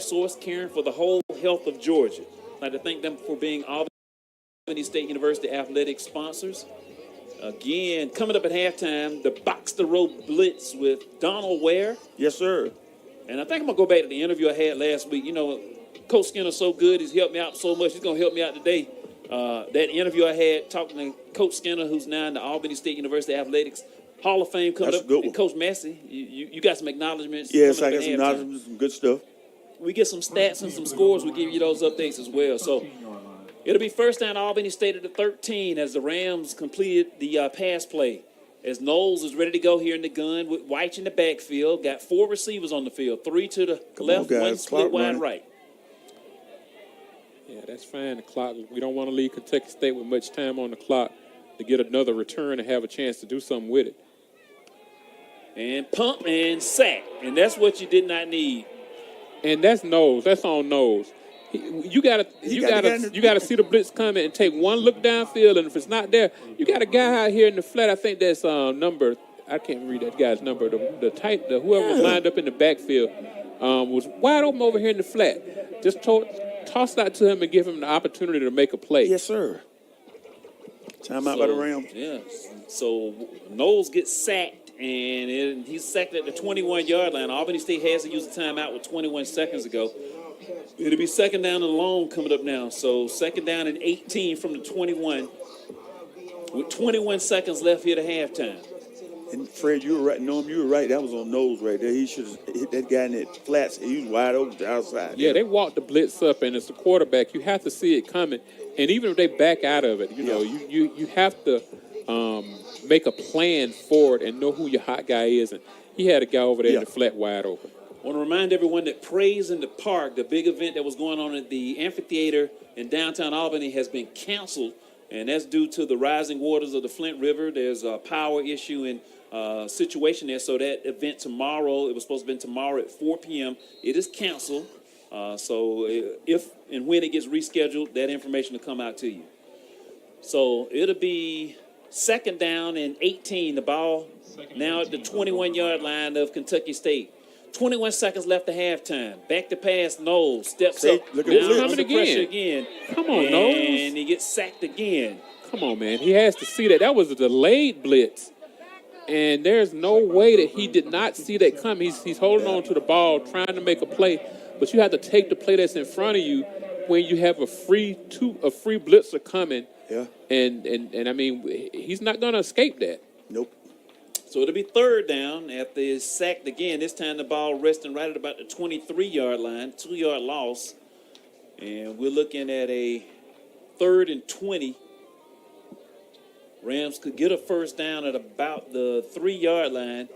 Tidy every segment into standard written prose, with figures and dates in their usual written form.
source caring for the whole health of Georgia. I'd like to thank them for being Albany State University athletic sponsors. Again, coming up at halftime, the Box the Row Blitz with Donald Ware. Yes, sir. And I think I'm going to go back to the interview I had last week. You know, Coach Skinner's so good. He's helped me out so much. He's going to help me out today. That interview I had talking to Coach Skinner, who's now in the Albany State University Athletics Hall of Fame coming That's up. a good one. And Coach Massey, you got some acknowledgments. Yes, I got some halftime. acknowledgments, some good stuff. We get some stats and some scores. We'll give you those updates as well. So it'll be first down Albany State at the 13 as the Rams completed the pass play. As Knowles is ready to go here in the gun with White in the backfield. Got 4 receivers on the field. 3 to the left, 1 split wide right. Yeah, that's fine. The clock. We don't want to leave Kentucky State with much time on the clock to get another return and have a chance to do something with it. And pump and sack. And that's what you did not need. And that's Knowles. That's on Knowles. You gotta see the blitz coming and take one look downfield. And if it's not there, you got a guy out here in the flat. I think that's number. I can't read that guy's number. Whoever was lined up in the backfield was wide open over here in the flat. Just toss that to him and give him the opportunity to make a play. Yes, sir. Timeout by the Rams. Yeah. So Knowles gets sacked, and he's sacked at the 21-yard line. Albany State has to use a timeout with 21 seconds ago. It'll be second down and long coming up now. So second down and 18 from the 21 with 21 seconds left here to halftime. And Fred, you were right. Noam, you were right. That was on Knowles right there. He should have hit that guy in the flats. He was wide open to the outside. Yeah, they walked the blitz up, and as the quarterback, you have to see it coming. And even if they back out of it, you have to make a plan for it and know who your hot guy is. And he had a guy over there in the flat wide open. I want to remind everyone that Praise in the Park, the big event that was going on at the amphitheater in downtown Albany, has been canceled, and that's due to the rising waters of the Flint River. There's a power issue and situation there, so that event tomorrow, it was supposed to be tomorrow at 4 p.m. It is canceled, so if and when it gets rescheduled, that information will come out to you. So it'll be second down and 18, the ball now at the 21-yard line of Kentucky State. 21 seconds left to halftime. Back to pass, Knowles steps up. Look at now coming again. Come on, Knowles. And he gets sacked again. Come on, man. He has to see that. That was a delayed blitz. And there's no way that he did not see that coming. He's holding on to the ball, trying to make a play. But you have to take the play that's in front of you when you have a free blitzer coming. Yeah. And I mean, he's not going to escape that. Nope. So it'll be third down after it's sacked again. This time the ball resting right at about the 23-yard line, 2-yard loss. And we're looking at a 3rd and 20. Rams could get a first down at about the 3-yard line,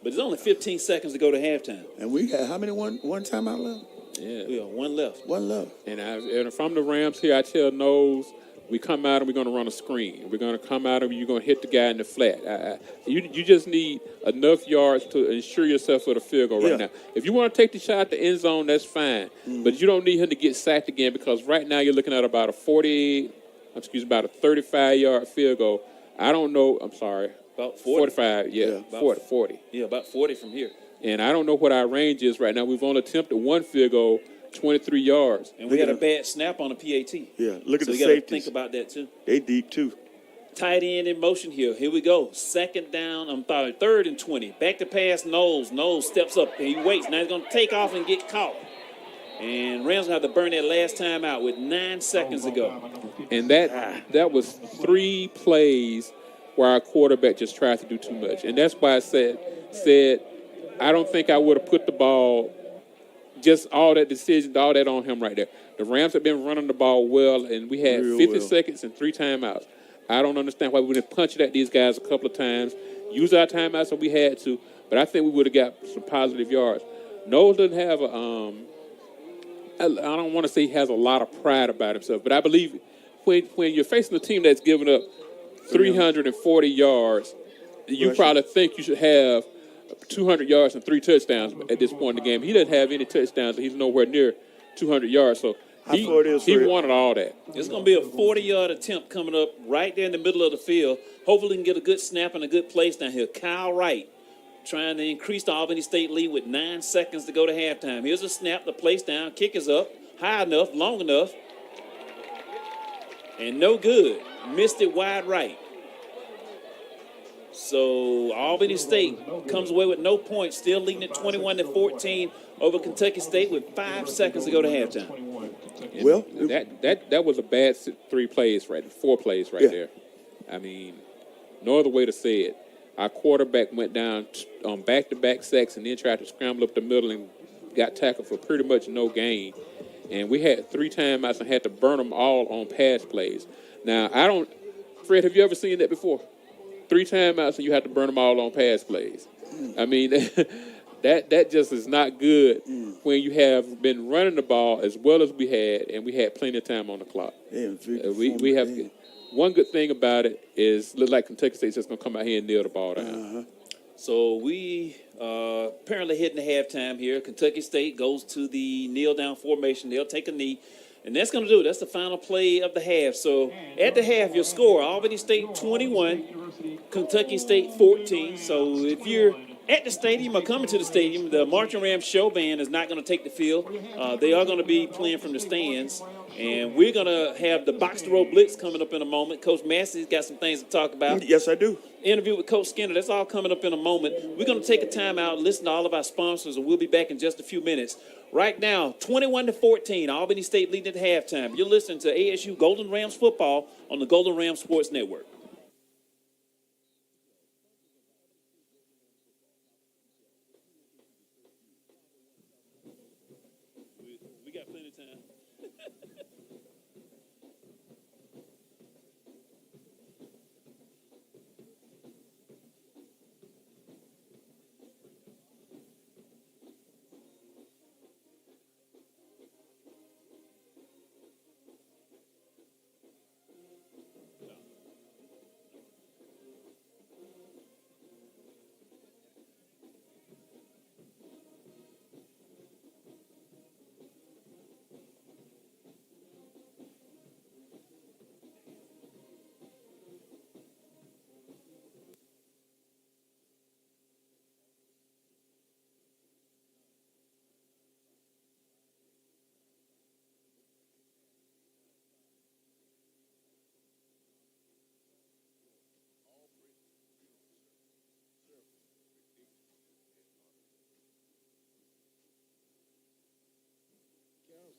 but there's only 15 seconds to go to halftime. And we got how many one timeout left? Yeah. We got one left. One left. And if I'm the Rams here, I tell Knowles, we come out and we're going to run a screen. We're going to come out and you're going to hit the guy in the flat. You just need enough yards to ensure yourself with a field goal right now. If you want to take the shot at the end zone, that's fine. Mm-hmm. But you don't need him to get sacked again because right now you're looking at about a 35-yard field goal. I don't know. I'm sorry. About 40. 45, yeah. 40. Yeah, about 40 from here. And I don't know what our range is right now. We've only attempted one field goal, 23 yards. And we had a bad snap on the PAT. Yeah, look at the safeties. So you got to think about that, too. They deep, too. Tight end in motion here. Here we go. Second down. 3rd and 20. Back to pass, Knowles. Knowles steps up and he waits. Now he's going to take off and get caught. And Rams have to burn that last time out with 9 seconds to go. And that was 3 plays where our quarterback just tried to do too much. And that's why I said I don't think I would have put the ball, just all that decision, all that on him right there. The Rams have been running the ball well, and we had 50 seconds and 3 timeouts. I don't understand why we didn't punch it at these guys a couple of times, use our timeouts if we had to, but I think we would have got some positive yards. Knowles doesn't have I don't want to say he has a lot of pride about himself, but I believe when you're facing a team that's given up 340 yards, you probably think you should have 200 yards and 3 touchdowns at this point in the game. He doesn't have any touchdowns, and he's nowhere near 200 yards, so he wanted all that. It's going to be a 40-yard attempt coming up right there in the middle of the field. Hopefully he can get a good snap and a good place down here. Kyle Wright trying to increase the Albany State lead with 9 seconds to go to halftime. Here's a snap, the place down, kick is up, high enough, long enough, and no good. Missed it wide right. So Albany State comes away with no points, still leading at 21-14 over Kentucky State with 5 seconds to go to halftime. Well, that was a bad 4 plays right there. I mean, no other way to say it. Our quarterback went down on back-to-back sacks and then tried to scramble up the middle and got tackled for pretty much no gain. And we had 3 timeouts and had to burn them all on pass plays. Now, Fred, have you ever seen that before? 3 timeouts and you have to burn them all on pass plays. I mean, that just is not good when you have been running the ball as well as we had, and we had plenty of time on the clock. We have one good thing about it is look like Kentucky State's just going to come out here and nail the ball down. So we apparently hitting the halftime here. Kentucky State goes to the kneel-down formation. They'll take a knee. And that's going to do it. That's the final play of the half. So at the half, your score, Albany State 21, Kentucky State 14. So if you're at the stadium or coming to the stadium, the Marching Rams show band is not going to take the field. They are going to be playing from the stands. And we're going to have the Box to Row Blitz coming up in a moment. Coach Massey's got some things to talk about. Yes, I do. Interview with Coach Skinner. That's all coming up in a moment. We're going to take a time out, listen to all of our sponsors, and we'll be back in just a few minutes. Right now, 21-14, Albany State leading at halftime. You're listening to ASU Golden Rams football on the Golden Rams Sports Network. We got plenty of time.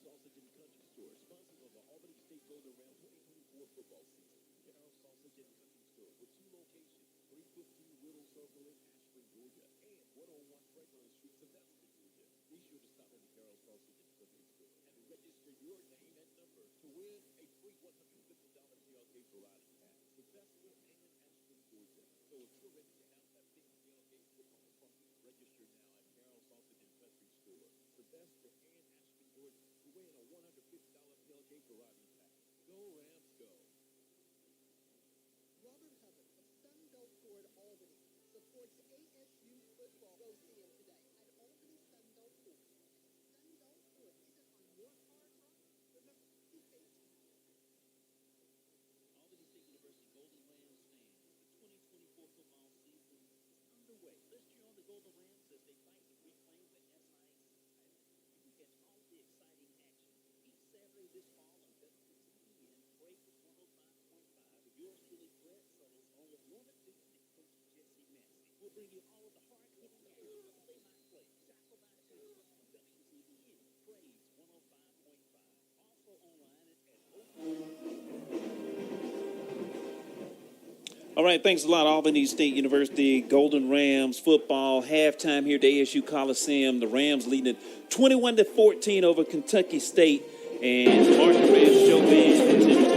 Sausage and Country Store, sponsors of the Albany State Golden Rams 2024 football season. Carol Sausage and Country Store with 2 locations, 315 Willow Circle in Ashburn, Georgia, and 101 Franklin Street, Sylvester, Georgia. Be sure to stop at the Carol Sausage and Country Store and register your name and number to win a free $150 tailgate variety pack. Sylvester and Ashburn, Georgia. So if you're ready to have that big tailgate football party, register now at Carol Sausage and Country Store, Sylvester and Ashburn, Georgia. Win a $150 tailgate variety pack. Go Rams, go! Robert Hubbard of Sunbelt Ford Albany supports ASU football. Go see him today at Albany Sunbelt Ford. Sunbelt Ford isn't on your car, remember, he pays you. Albany State University Golden Rams fans, the 2024 football season is underway. Let's cheer on the Golden Rams as they fight to reclaim the SIC. You can catch all the exciting action each Saturday this fall on WTVN Praise 105.5 with yours truly, Fred Suttles, along with Norman Dixon and Coach Jesse Massey. We'll bring you all of the hard-hitting action of play-by-play, tackle by tackle on WTVN Praise 105.5. Also online at All right, thanks a lot, Albany State University, Golden Rams football halftime here at the ASU Coliseum. The Rams leading 21-14 over Kentucky State, and the Marching Rams show band continues.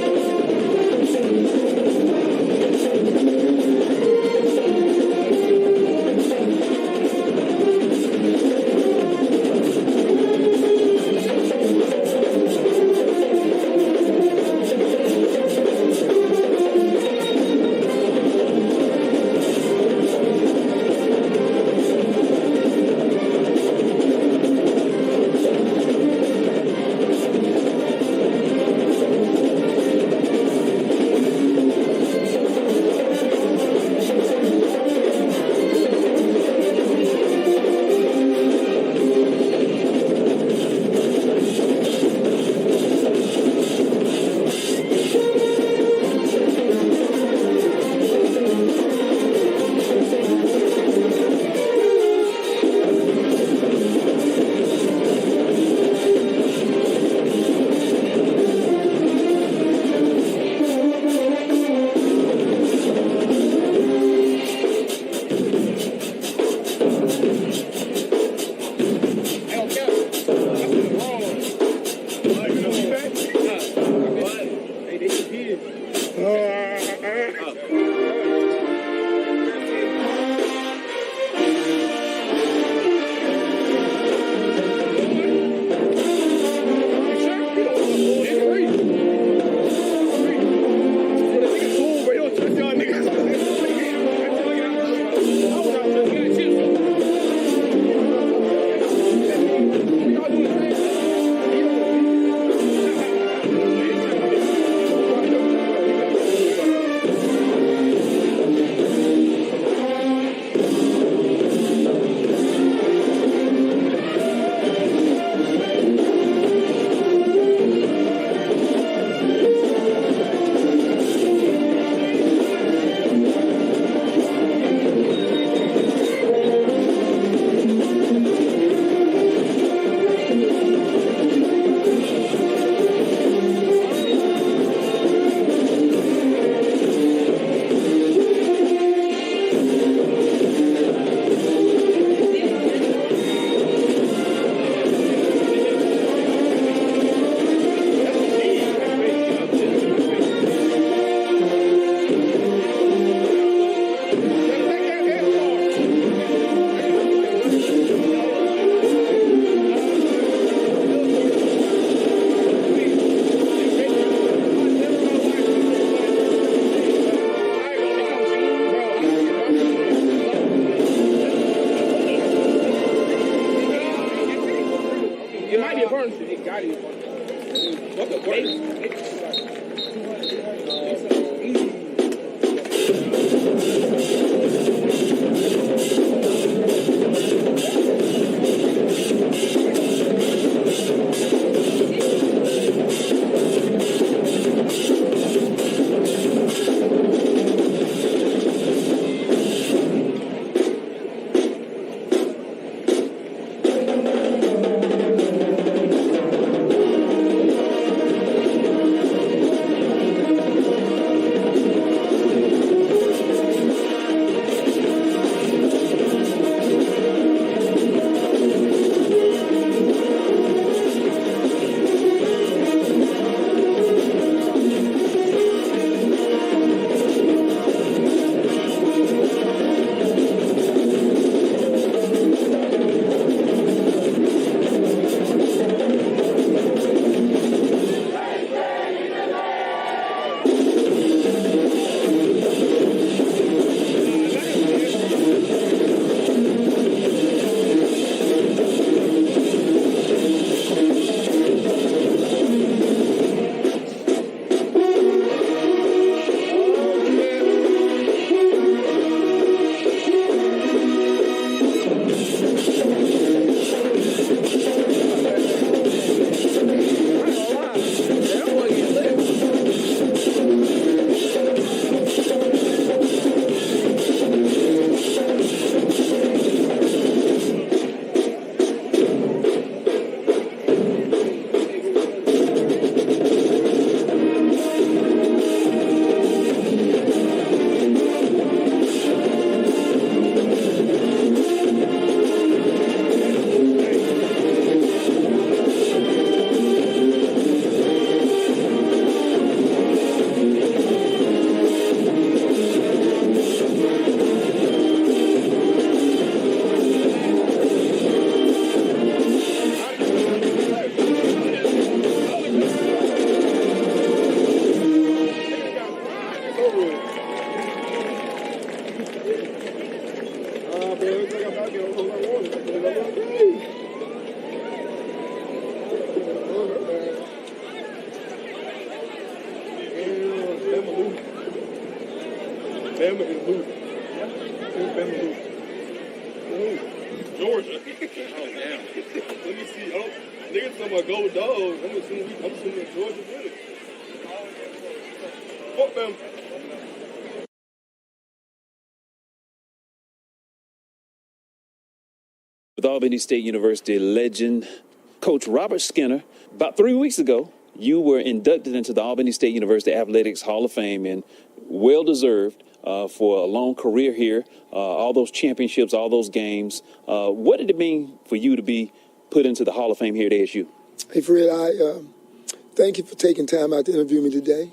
a partnership. It got to be a partnership. What's the Bama is losing. Bama losing. Georgia. Oh, damn. Let me see. Oh, niggas talking about go dogs. I'm assuming that Georgia win it. Fuck them. With Albany State University legend Coach Robert Skinner. About 3 weeks ago, you were inducted into the Albany State University Athletics Hall of Fame, and well-deserved for a long career here, all those championships, all those games. What did it mean for you to be put into the Hall of Fame here at ASU? Hey, Fred, I thank you for taking time out to interview me today.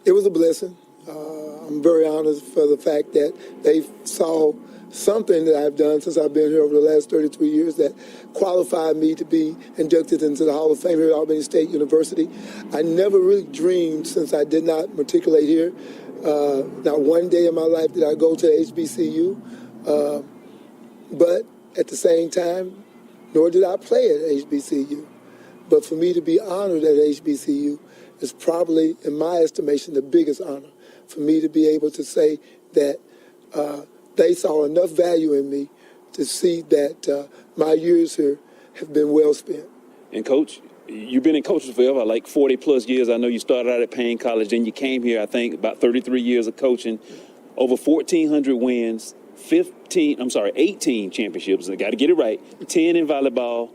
It was a blessing. I'm very honored for the fact that they saw something that I've done since I've been here over the last 33 years that qualified me to be inducted into the Hall of Fame here at Albany State University. I never really dreamed, since I did not matriculate here, not one day in my life did I go to HBCU, but at the same time, nor did I play at HBCU. But for me to be honored at HBCU is probably, in my estimation, the biggest honor. For me to be able to say that they saw enough value in me to see that my years here have been well spent. And Coach, you've been in coaching forever, like 40 plus years. I know you started out at Payne College, then you came here, I think, about 33 years of coaching, over 1,400 wins, 18 championships. I got to get it right. 10 in volleyball,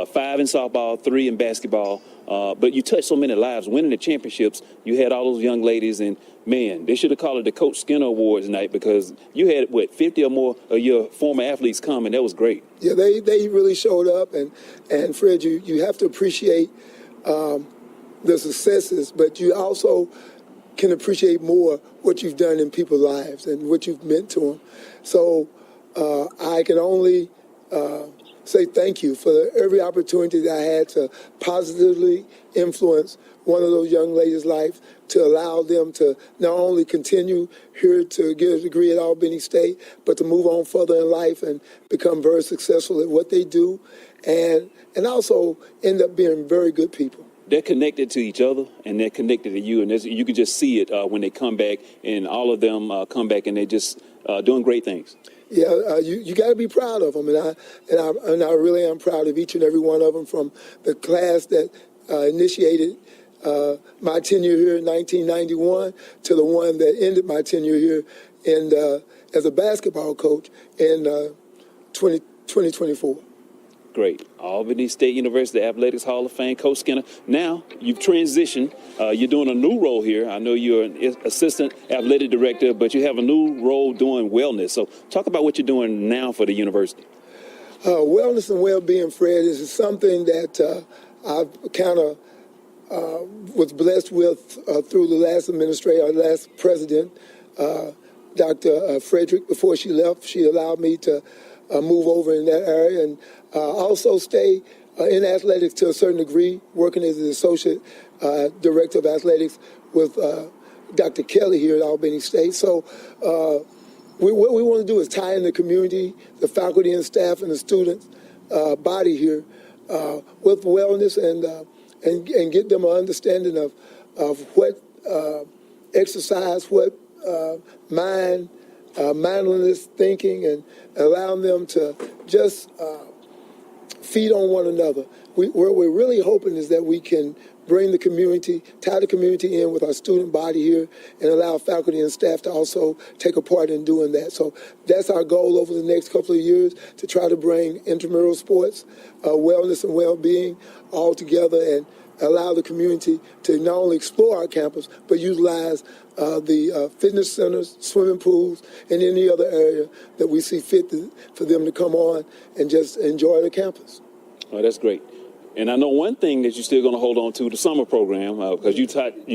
5 in softball, 3 in basketball. But you touched so many lives. Winning the championships, you had all those young ladies, and man, they should have called it the Coach Skinner Awards night, because you had, 50 or more of your former athletes come, and that was great. Yeah, they really showed up, and Fred, you have to appreciate the successes, but you also can appreciate more what you've done in people's lives and what you've meant to them. So I can only say thank you for every opportunity that I had to positively influence one of those young ladies' life, to allow them to not only continue here to get a degree at Albany State, but to move on further in life and become very successful at what they do, and also end up being very good people. They're connected to each other, and they're connected to you, and you can just see it when they come back, and all of them come back, and they're just doing great things. Yeah, you got to be proud of them, and I really am proud of each and every one of them, from the class that initiated my tenure here in 1991 to the one that ended my tenure here as a basketball coach in 2024. Great. Albany State University Athletics Hall of Fame, Coach Skinner. Now you've transitioned. You're doing a new role here. I know you're an assistant athletic director, but you have a new role doing wellness. So talk about what you're doing now for the university. Wellness and well-being, Fred, is something that I've kind of was blessed with through the last administrator, our last president, Dr. Frederick. Before she left, she allowed me to move over in that area, and also stay in athletics to a certain degree, working as the associate director of athletics with Dr. Kelly here at Albany State. So what we want to do is tie in the community, the faculty and staff, and the students body here with wellness, and get them an understanding of what exercise, what mindfulness thinking, and allowing them to just feed on one another. What we're really hoping is that we can bring the community, tie the community in with our student body here, and allow faculty and staff to also take a part in doing that. So that's our goal over the next couple of years, to try to bring intramural sports, wellness and well-being all together, and allow the community to not only explore our campus, but utilize the fitness centers, swimming pools, and any other area that we see fit for them to come on and just enjoy the campus. Oh, that's great. And I know one thing that you're still going to hold on to, the summer program, because you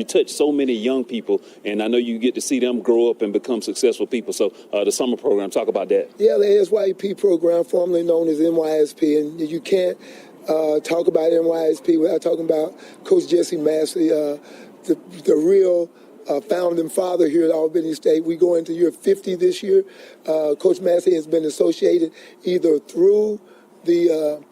touch so many young people, and I know you get to see them grow up and become successful people. So the summer program, talk about that. Yeah, the ASYEP program, formerly known as NYSP, and you can't talk about NYSP without talking about Coach Jesse Massey, the real founding father here at Albany State. We go into year 50 this year. Coach Massey has been associated either through the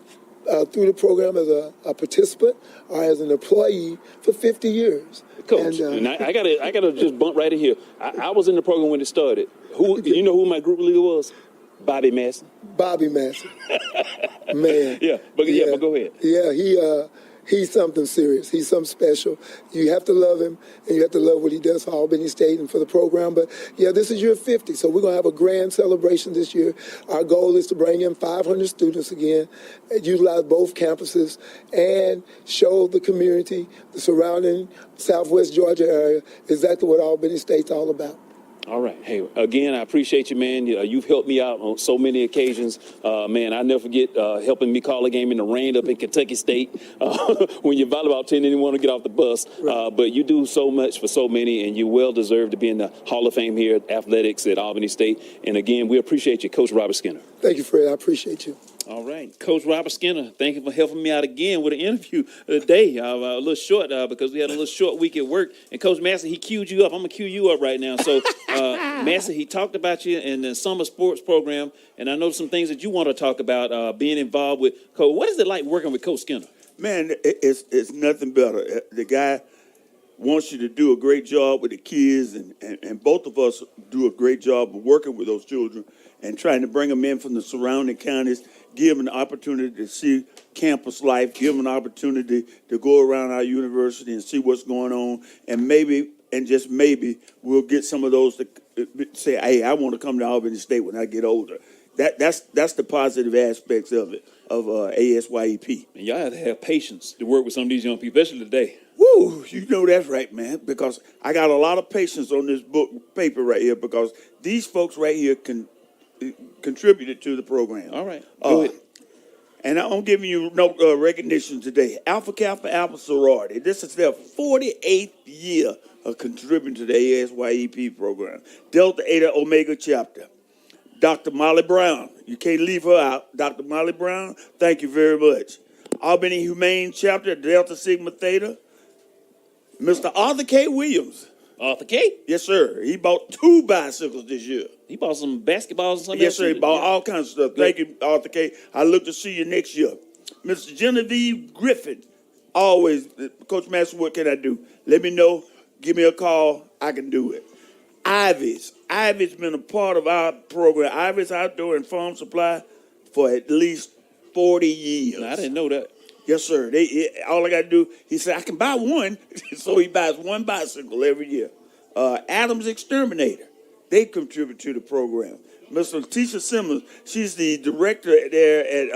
program as a participant or as an employee for 50 years. Coach, and I gotta just bump right in here. I was in the program when it started. You know who my group leader was? Bobby Massey. Bobby Massey. Man. But go ahead. Yeah, he's something serious. He's something special. You have to love him, and you have to love what he does for Albany State and for the program. But, yeah, this is year 50, so we're going to have a grand celebration this year. Our goal is to bring in 500 students again, utilize both campuses, and show the community, the surrounding Southwest Georgia area, exactly what Albany State's all about. All right. Hey, again, I appreciate you, man. You've helped me out on so many occasions. Man, I never forget helping me call a game in the rain up in Kentucky State when your volleyball team didn't want to get off the bus. Right. But you do so much for so many, and you well deserve to be in the Hall of Fame here at Athletics at Albany State. And again, we appreciate you, Coach Robert Skinner. Thank you, Fred. I appreciate you. All right. Coach Robert Skinner, thank you for helping me out again with an interview today. A little short because we had a little short week at work. And Coach Massey, he queued you up. I'm going to cue you up right now. So, Massey, he talked about you in the summer sports program. And I know some things that you want to talk about being involved with Coach. What is it like working with Coach Skinner? Man, it's nothing better. The guy wants you to do a great job with the kids, and both of us do a great job of working with those children and trying to bring them in from the surrounding counties, give them an opportunity to see campus life, give them an opportunity to go around our university and see what's going on, and maybe, and just maybe, we'll get some of those to say, hey, I want to come to Albany State when I get older. That's the positive aspects of it, of ASYEP. And y'all have to have patience to work with some of these young people, especially today. Woo, you know that's right, man, because I got a lot of patience on this paper right here, because these folks right here contributed to the program. All right, go ahead. And I'm giving you no recognition today. Alpha Kappa Alpha Sorority. This is their 48th year of contributing to the ASYEP program. Delta Eta Omega Chapter. Dr. Molly Brown. You can't leave her out. Dr. Molly Brown, thank you very much. Albany Humane Chapter, Delta Sigma Theta, Mr. Arthur K. Williams. Arthur K. Yes, sir. He bought 2 bicycles this year. He bought some basketballs and something. Yes, sir. He bought all kinds of stuff. Good. Thank you, Arthur K. I look to see you next year. Mr. Genevieve Griffin, always, Coach Master, what can I do? Let me know. Give me a call. I can do it. Ivy's been a part of our program. Ivy's Outdoor and Farm Supply for at least 40 years. I didn't know that. Yes, sir. All I got to do, he said, I can buy one. So he buys 1 bicycle every year. Adams Exterminator, they contribute to the program. Miss Letitia Simmons, she's the director there at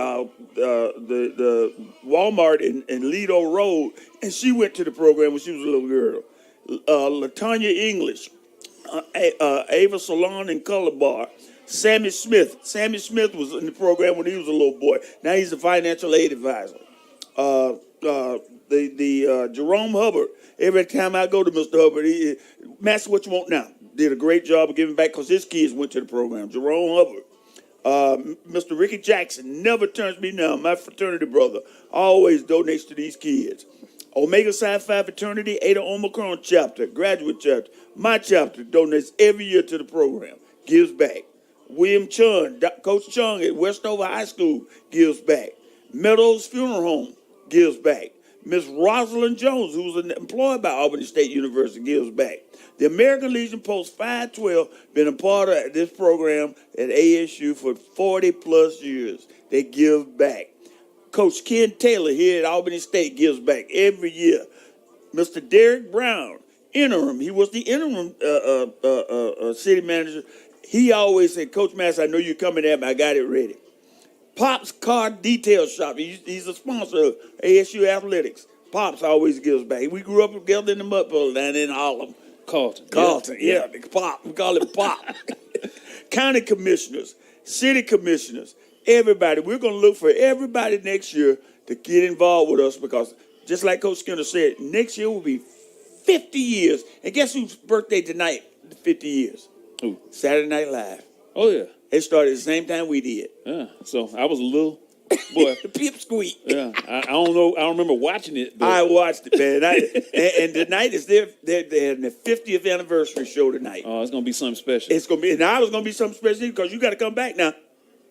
the Walmart in Lido Road, and she went to the program when she was a little girl. LaTanya English, Ava Salon and Color Bar. Sammy Smith was in the program when he was a little boy. Now he's a financial aid advisor. Jerome Hubbard. Every time I go to Mr. Hubbard, Master, what you want now? Did a great job of giving back because his kids went to the program. Jerome Hubbard. Mr. Ricky Jackson never turns me down. My fraternity brother always donates to these kids. Omega Psi Phi Fraternity, Ada Omicron chapter, graduate chapter. My chapter donates every year to the program, gives back. William Chung, Coach Chung at Westover High School, gives back. Meadows Funeral Home gives back. Miss Rosalind Jones, who's employed by Albany State University, gives back. The American Legion Post 512 been a part of this program at ASU for 40 plus years. They give back. Coach Ken Taylor here at Albany State gives back every year. Mr. Derek Brown, interim. He was the interim city manager. He always said, Coach Mass, I know you're coming at me. I got it ready. Pop's Car Detail Shop. He's a sponsor of ASU Athletics. Pops always gives back. We grew up together in the mud puddle down in Harlem. Carlton, yeah. Pop. We call it Pop. County commissioners, city commissioners, everybody. We're going to look for everybody next year to get involved with us because, just like Coach Skinner said, next year will be 50 years. And guess whose birthday tonight, 50 years? Who? Saturday Night Live. Oh, yeah. It started at the same time we did. Yeah. So I was a little boy. The pipsqueak. Yeah. I don't know. I don't remember watching it. But I watched it, man. And tonight is their 50th anniversary show tonight. Oh, it's going to be something special. It's going to be, and now it's going to be something special because you got to come back now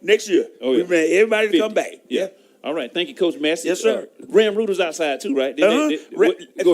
next year. Oh, yeah. We want everybody to 50. come back. Yeah. All right. Thank you, Coach Massey. Yes, sir. Ram Rooters outside, too, right? Go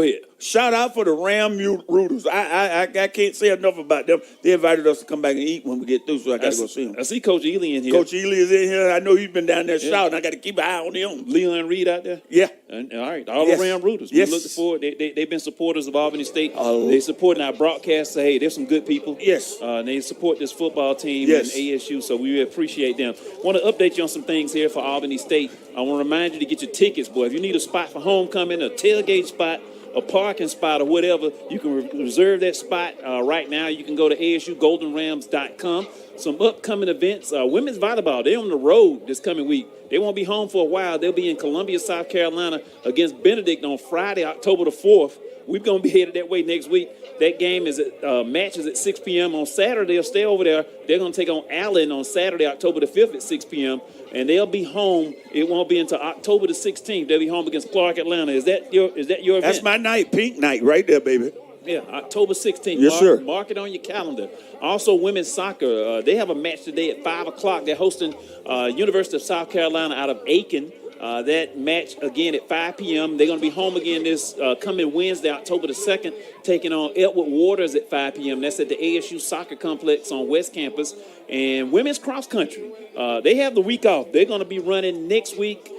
ahead. Shout out for the Ram Rooters. I can't say enough about them. They invited us to come back and eat when we get through, so I got to go see them. I see Coach Ely in here. Coach Ely is in here. I know he's been down there shouting. I got to keep an eye on him. Leon Reed out there. Yeah. And, all right. All Yes. the Ram Rooters. Yes. We look forward. They've been supporters of Albany State. Oh. They supporting our broadcast. Hey, there's some good people. Yes. And they support this football team Yes. and ASU, so we appreciate them. Want to update you on some things here for Albany State. I want to remind you to get your tickets, boy. If you need a spot for homecoming, a tailgate spot, a parking spot, or whatever, you can reserve that spot right now. You can go to asugoldenrams.com. Some upcoming events. Women's volleyball, they're on the road this coming week. They won't be home for a while. They'll be in Columbia, South Carolina against Benedict on Friday, October the 4th. We're going to be headed that way next week. That game is matches at 6 p.m. on Saturday. They'll stay over there. They're going to take on Allen on Saturday, October the 5th at 6 p.m. And they'll be home. It won't be until October the 16th. They'll be home against Clark, Atlanta. Is that your event? That's my night, pink night, right there, baby. Yeah, October 16th. Yes, sir. Mark it on your calendar. Also, women's soccer. They have a match today at 5 o'clock. They're hosting University of South Carolina out of Aiken. That match, again, at 5 p.m. They're going to be home again this coming Wednesday, October the 2nd, taking on Edward Waters at 5 p.m. That's at the ASU Soccer Complex on West Campus. And women's cross country, they have the week off. They're going to be running next week,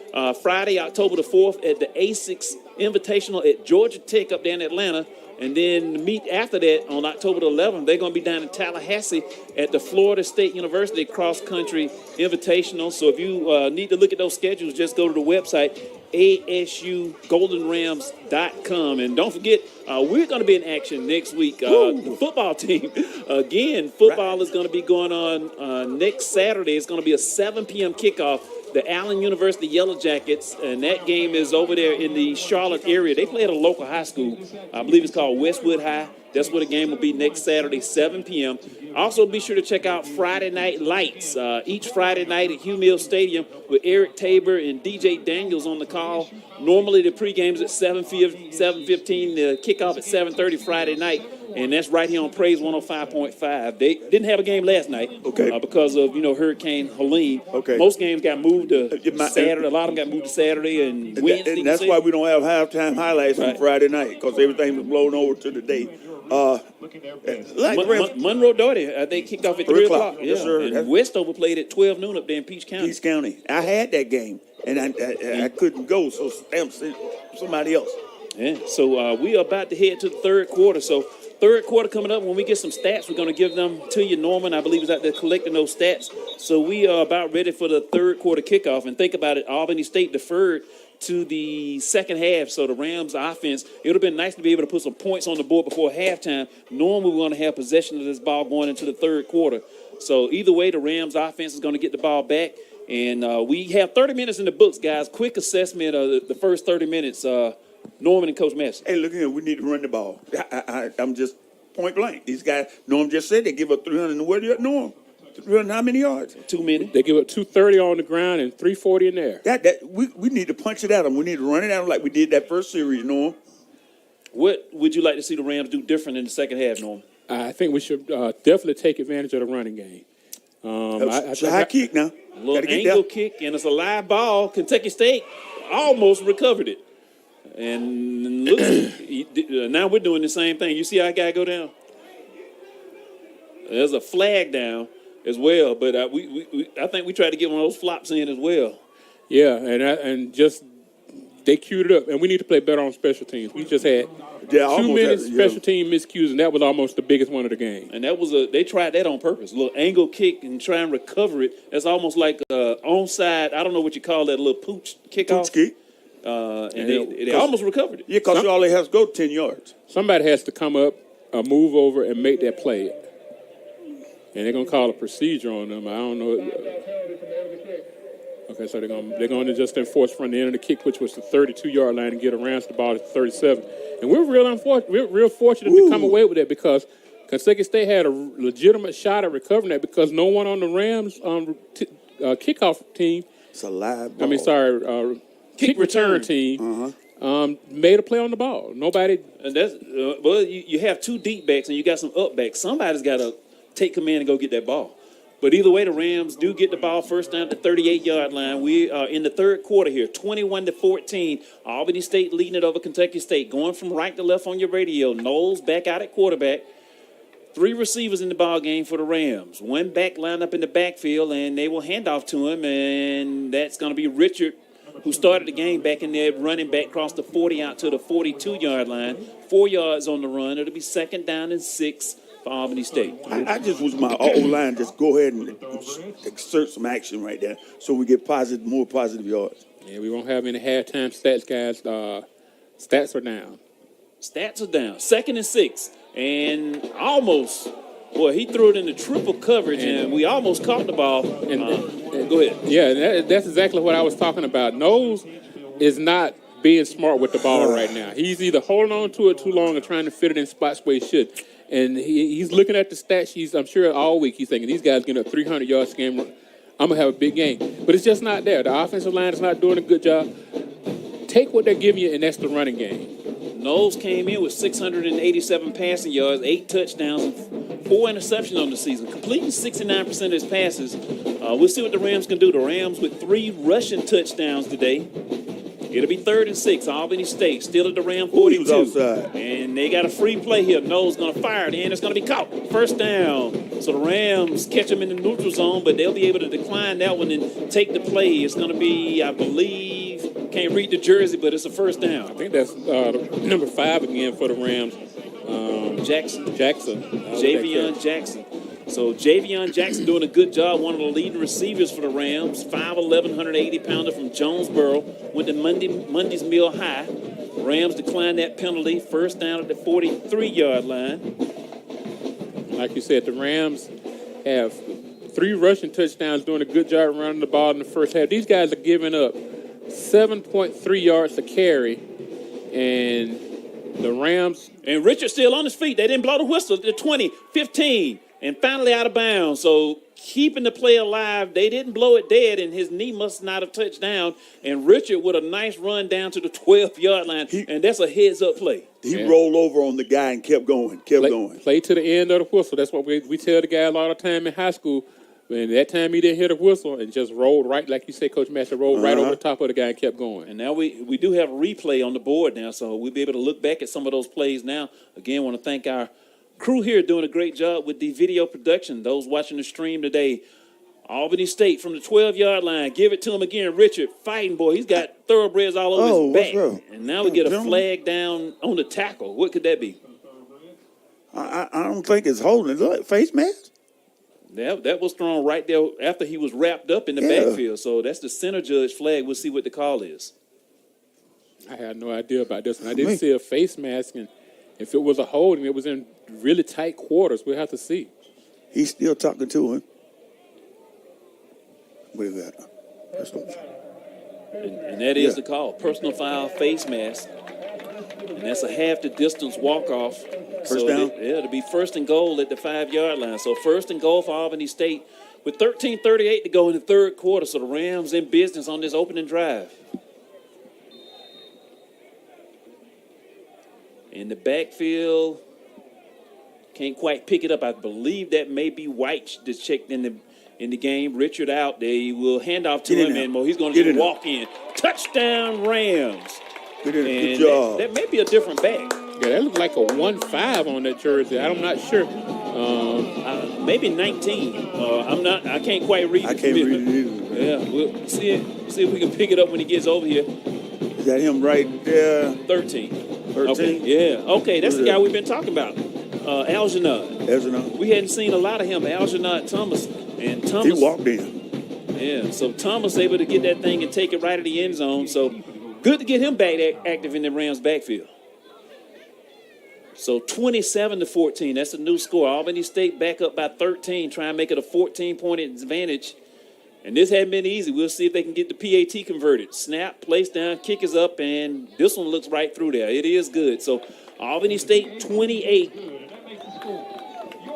Friday, October the 4th, at the ASICS Invitational at Georgia Tech up there in Atlanta. And then meet after that on October the 11th. They're going to be down in Tallahassee at the Florida State University Cross Country Invitational. So if you need to look at those schedules, just go to the website, asugoldenrams.com. And don't forget, we're going to be in action next week. The football team, again, football is going to be going on next Saturday. It's going to be a 7 p.m. kickoff. the Allen University Yellow Jackets, and that game is over there in the Charlotte area. They play at a local high school. I believe it's called Westwood High. That's where the game will be next Saturday, 7 p.m. Also, be sure to check out Friday Night Lights each Friday night at Hugh Mills Stadium with Eric Tabor and DJ Daniels on the call. Normally, the pregame's at 7:15, the kickoff at 7:30 Friday night, and that's right here on Praise 105.5. They didn't have a game last night because of, Hurricane Helene. Okay. Most games got moved to Saturday. A lot of them got moved to Saturday and Wednesday. And that's why we don't have halftime highlights on Friday night, because everything was blown over to the day. Monroe Doherty, they kicked off at 3 o'clock. Yes, sir. And Westover played at 12 noon up there in Peach County. Peach County. I had that game, and I couldn't go, so somebody else. Yeah, so we are about to head to the third quarter. So third quarter coming up. When we get some stats, we're going to give them to you. Norman, I believe, is out there collecting those stats. So we are about ready for the third quarter kickoff. And think about it, Albany State deferred to the second half. So the Rams offense, it would have been nice to be able to put some points on the board before halftime. Normally we're going to have possession of this ball going into the third quarter. So either way, the Rams offense is going to get the ball back. And we have 30 minutes in the books, guys. Quick assessment of the first 30 minutes. Norman and Coach Massey. Hey, look here, we need to run the ball. I'm just point blank. These guys, Norm just said they give up 300. And where do you Norm? 300 how many yards? Too many. They give up 230 on the ground and 340 in there. We need to punch it at them. We need to run it at them like we did that first series, Norm. What would you like to see the Rams do different in the second half, Norm? I think we should definitely take advantage of the running game. It's a high kick now. A little angle kick, and it's a live ball. Kentucky State almost recovered it. And look, now we're doing the same thing. You see how guy go down? There's a flag down as well, but I think we tried to get one of those flops in as well. Yeah, and just they queued it up, and we need to play better on special teams. We just had 2 minutes special team miscues, and that was almost the biggest one of the game. And that was they tried that on purpose. A little angle kick and try and recover it. That's almost like onside. I don't know what you call that, little pooch kickoff. Pooch kick. And they almost recovered it. Yeah, because you only have to go 10 yards. Somebody has to come up, move over, and make that play. And they're going to call a procedure on them. I don't know. Okay, so they're going to just enforce from the end of the kick, which was the 32-yard line, and get around to the ball at the 37. And we're real fortunate to come away with that, because Kentucky State had a legitimate shot at recovering that, because no one on the Rams kickoff team. It's a live ball. Kick return team made a play on the ball. Nobody. And that's you have two deep backs and you got some up backs. Somebody's got to take command and go get that ball. But either way, the Rams do get the ball first down at the 38-yard line. We are in the third quarter here, 21-14. Albany State leading it over Kentucky State. Going from right to left on your radio. Knowles back out at quarterback. 3 receivers in the ball game for the Rams. One back lined up in the backfield, and they will hand off to him, and that's going to be Richard, who started the game back in there, running back across the 40 out to the 42-yard line. 4 yards on the run. It'll be second down and 6 for Albany State. I just wish my O-line just go ahead and exert some action right there so we get more positive yards. Yeah, we won't have any halftime stats, guys. Stats are down. Stats are down. Second and 6. And almost, he threw it in the triple coverage, and we almost caught the ball. Go ahead. Yeah, that's exactly what I was talking about. Knowles is not being smart with the ball right now. He's either holding on to it too long or trying to fit it in spots where he should. And he's looking at the stat sheets, I'm sure, all week. He's thinking, these guys getting up 300 yards a game. I'm going to have a big game. But it's just not there. The offensive line is not doing a good job. Take what they're giving you, and that's the running game. Knowles came in with 687 passing yards, 8 touchdowns, and 4 interceptions on the season, completing 69% of his passes. We'll see what the Rams can do. The Rams with 3 rushing touchdowns today. It'll be 3rd and 6. Albany State still at the Ram 42. And they got a free play here. Knowles going to fire it, and it's going to be caught. First down. So the Rams catch them in the neutral zone, but they'll be able to decline that one and take the play. It's going to be, I believe, can't read the jersey, but it's a first down. I think that's number 5 again for the Rams. Jackson. Javion Jackson. So Javion Jackson doing a good job, one of the leading receivers for the Rams. 5'11", 180-pounder from Jonesboro. Went to Monday's Mill High. Rams declined that penalty. First down at the 43-yard line. Like you said, the Rams have 3 rushing touchdowns, doing a good job running the ball in the first half. These guys are giving up 7.3 yards a carry, and the Rams. And Richard's still on his feet. They didn't blow the whistle. They're 20, 15, and finally out of bounds. So keeping the play alive. They didn't blow it dead, and his knee must not have touched down. And Richard with a nice run down to the 12-yard line, and that's a heads-up play. He rolled over on the guy and kept going, Play to the end of the whistle. That's what we tell the guy a lot of time in high school. And that time he didn't hit a whistle and just rolled right, like you said, Coach Master, rolled right over the top of the guy and kept going. And now we do have a replay on the board now, so we'll be able to look back at some of those plays now. Again, want to thank our crew here doing a great job with the video production. Those watching the stream today, Albany State from the 12-yard line. Give it to him again. Richard fighting, boy. He's got thoroughbreds all over his back. What's up? And now we get a flag down on the tackle. What could that be? I don't think it's holding. Look, face mask? That was thrown right there after he was wrapped up in the backfield. So that's the center judge flag. We'll see what the call is. I had no idea about this one. I didn't see a face mask, and if it was a holding, it was in really tight quarters. We'll have to see. He's still talking to him. What is that? That's what And that is the call. Personal foul, face mask. And that's a half the distance walk-off. First down? It'll be first and goal at the 5-yard line. So first and goal for Albany State with 13:38 to go in the third quarter. So the Rams in business on this opening drive. In the backfield, can't quite pick it up. I believe that may be White that's checked in the game. Richard out. They will hand off to him, and he's going to just walk in. Touchdown, Rams. Good job. That may be a different back. Yeah, that looked like a 1-5 on that jersey. I'm not sure. Maybe 19. I can't quite read it. I can't read it either. Yeah, we'll see if we can pick it up when he gets over here. Is that him right there? 13. 13? Okay, yeah. Okay, that's the guy we've been talking about. Algernon. We hadn't seen a lot of him. Algernon Thomas. And Thomas. He walked in. Yeah, so Thomas able to get that thing and take it right at the end zone. So good to get him back active in the Rams backfield. So 27-14, that's a new score. Albany State back up by 13, trying to make it a 14-point advantage. And this hadn't been easy. We'll see if they can get the PAT converted. Snap, place down, kick is up, and this one looks right through there. It is good. So Albany State 28,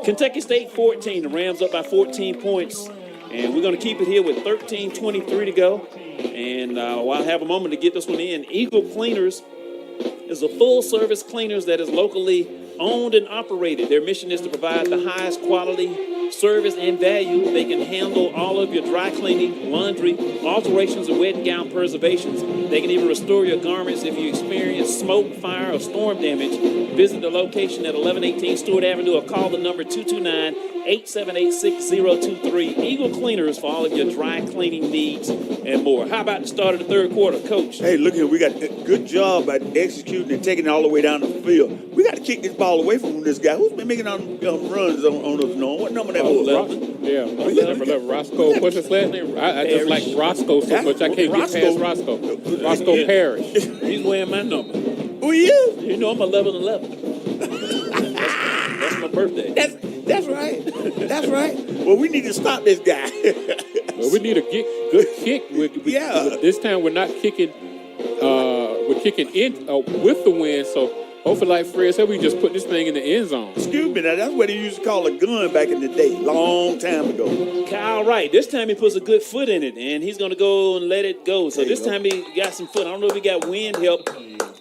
Kentucky State 14. The Rams up by 14 points. And we're going to keep it here with 13:23 to go. And while I have a moment to get this one in, Eagle Cleaners is a full-service cleaners that is locally owned and operated. Their mission is to provide the highest quality service and value. They can handle all of your dry cleaning, laundry, alterations, and wedding gown preservations. They can even restore your garments if you experience smoke, fire, or storm damage. Visit the location at 1118 Stewart Avenue or call the number 229-878-6023. Eagle Cleaners for all of your dry cleaning needs and more. How about the start of the third quarter, Coach? Hey, look here. We got a good job at executing and taking it all the way down the field. We got to kick this ball away from this guy. Who's been making runs on us? No, what number that was? Yeah, number 11, Roscoe. What's his last name? I just like Roscoe so much. I can't get past Roscoe. Roscoe Parrish. He's wearing my number. Who he is? You know I'm 11-11. That's my birthday. That's right. That's right. Well, we need to stop this guy. Well, we need a good kick. This time we're not kicking. We're kicking in with the wind. So hopefully, like Fred said, we just put this thing in the end zone. Excuse me. Now that's what they used to call a gun back in the day, long time ago. Kyle Wright. This time he puts a good foot in it, and he's going to go and let it go. So this time he got some foot. I don't know if he got wind help.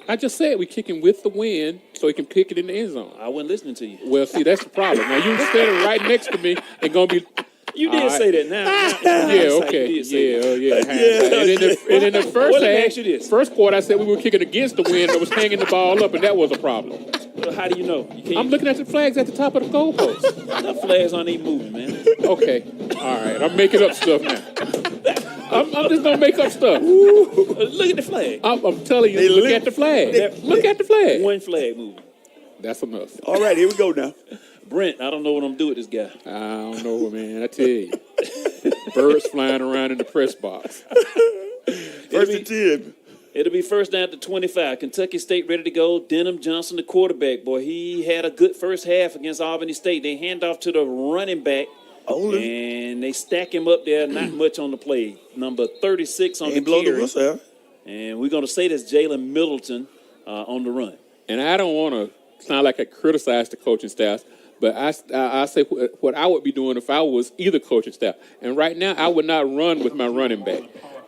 I just said we're kicking with the wind so he can kick it in the end zone. I wasn't listening to you. Well, see, that's the problem. Now, you standing right next to me and going to be... You did say that now. Yeah, okay. Yeah. And in the first Well, let me ask you this. first quarter, I said we were kicking against the wind and was hanging the ball up, and that was a problem. Well, how do you know? I'm looking at the flags at the top of the goalpost. The flags aren't even moving, man. Okay. All right. I'm making up stuff now. I'm just going to make up stuff. Look at the flag. I'm telling you, look at the flag. Look at the flag. One flag moving. That's enough. All right, here we go now. Brent, I don't know what I'm doing with this guy. I don't know, man. I tell you. Birds flying around in the press box. First and 10. It'll be first down to 25. Kentucky State ready to go. Denham Johnson, the quarterback. Boy, he had a good first half against Albany State. They hand off to the running back. Older. And they stack him up there, not much on the play. Number 36 on Ain't the blow the carry. whistle out. And we're going to say that's Jalen Middleton on the run. And I don't want to sound like I criticize the coaching staff, but I say what I would be doing if I was either coaching staff. And right now, I would not run with my running back.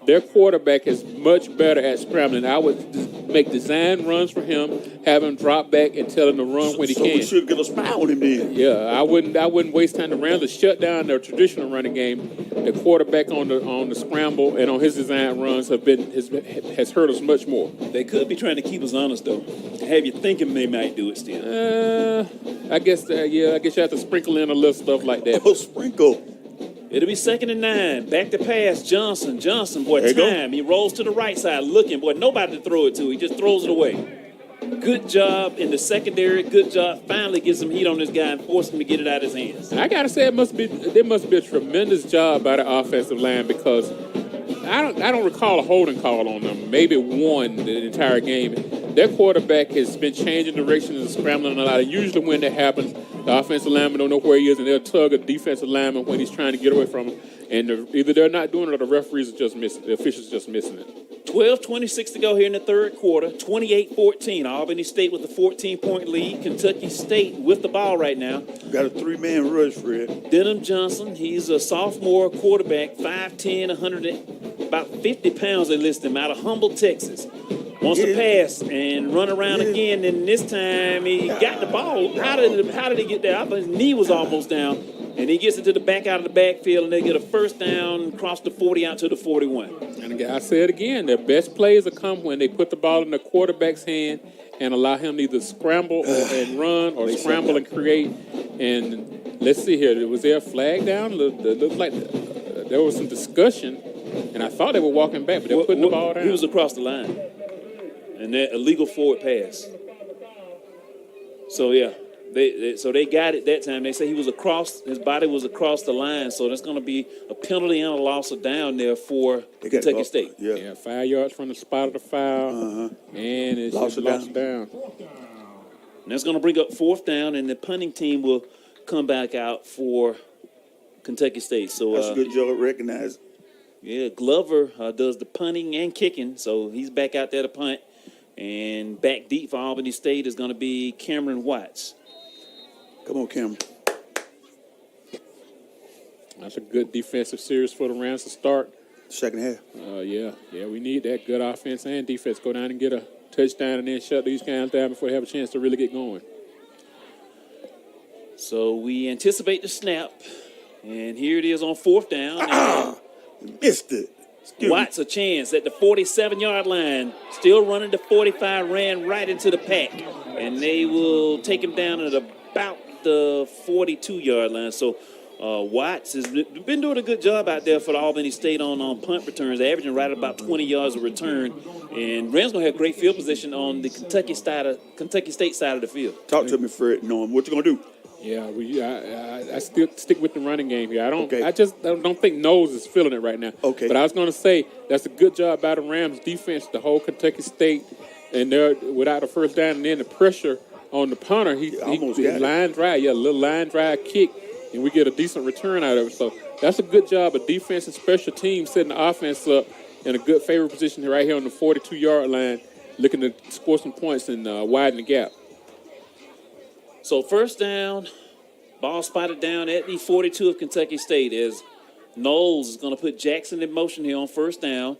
Their quarterback is much better at scrambling. I would make design runs for him, have him drop back, and tell him to run when he So can. we should get a spy on him then. Yeah, I wouldn't waste time. The Rams to shut down their traditional running game. The quarterback on the scramble and on his design runs has hurt us much more. They could be trying to keep us honest, though. Have you thinking they might do it still? I guess you have to sprinkle in a little stuff like that. Oh, sprinkle. It'll be 2nd and 9. Back to pass. Johnson, boy, There you go. time. He rolls to the right side looking. Boy, nobody to throw it to. He just throws it away. Good job in the secondary. Good job. Finally gets some heat on this guy and forced him to get it out of his hands. I gotta say, there must be a tremendous job by the offensive line because I don't recall a holding call on them. Maybe one the entire game. Their quarterback has been changing directions and scrambling a lot. And usually when that happens, the offensive lineman don't know where he is, and they'll tug a defensive lineman when he's trying to get away from him. And either they're not doing it or the referees are just missing. The officials are just missing it. 12:26 to go here in the third quarter. 28-14. Albany State with a 14-point lead. Kentucky State with the ball right now. Got a 3-man rush, Fred. Denham Johnson, he's a sophomore quarterback, 5'10", about 50 pounds they list him, out of Humble, Texas. Wants to pass and run around again, and this time he got the ball. How did he get there? I thought his knee was almost down, and he gets it to the back out of the backfield, and they get a first down, cross the 40 out to the 41. And again, I say it again, their best plays will come when they put the ball in the quarterback's hand and allow him to either scramble and run or scramble and create. And let's see here, was there a flag down? It looked like there was some discussion, and I thought they were walking back, but they were putting the ball down. He was across the line, and that illegal forward pass. So, yeah. They got it that time. They say his body was across the line, so that's going to be a penalty and a loss of down there for Kentucky State. Yeah, 5 yards from the spot of the foul, and it's Lost it lost down. And that's going to bring up 4th down, and the punting team will come back out for Kentucky State. So That's a good job recognized. yeah, Glover does the punting and kicking, so he's back out there to punt. And back deep for Albany State is going to be Cameron Watts. Come on, Cameron. That's a good defensive series for the Rams to start. Second half. Yeah, we need that good offense and defense. Go down and get a touchdown and then shut these guys down before they have a chance to really get going. So we anticipate the snap, and here it is on 4th down. Missed it. Watts a chance at the 47-yard line, still running the 45, ran right into the pack, and they will take him down at about the 42-yard line. So Watts has been doing a good job out there for the Albany State on punt returns, averaging right about 20 yards a return. And Rams going to have great field position on the Kentucky State side of the field. Talk to me, Fred. Knowing what you gonna do. Yeah, I still stick with the running game here. Okay. I just don't think Knowles is feeling it right now. Okay. But I was going to say that's a good job by the Rams defense, the whole Kentucky State, and they're without a first down, and then the pressure on the punter. He almost got it. line drive, a little line drive kick, and we get a decent return out of it. So that's a good job of defense and special teams setting the offense up in a good favorable position right here on the 42-yard line, looking to score some points and widen the gap. So first down, ball spotted down at the 42 of Kentucky State as Knowles is going to put Jackson in motion here on first down.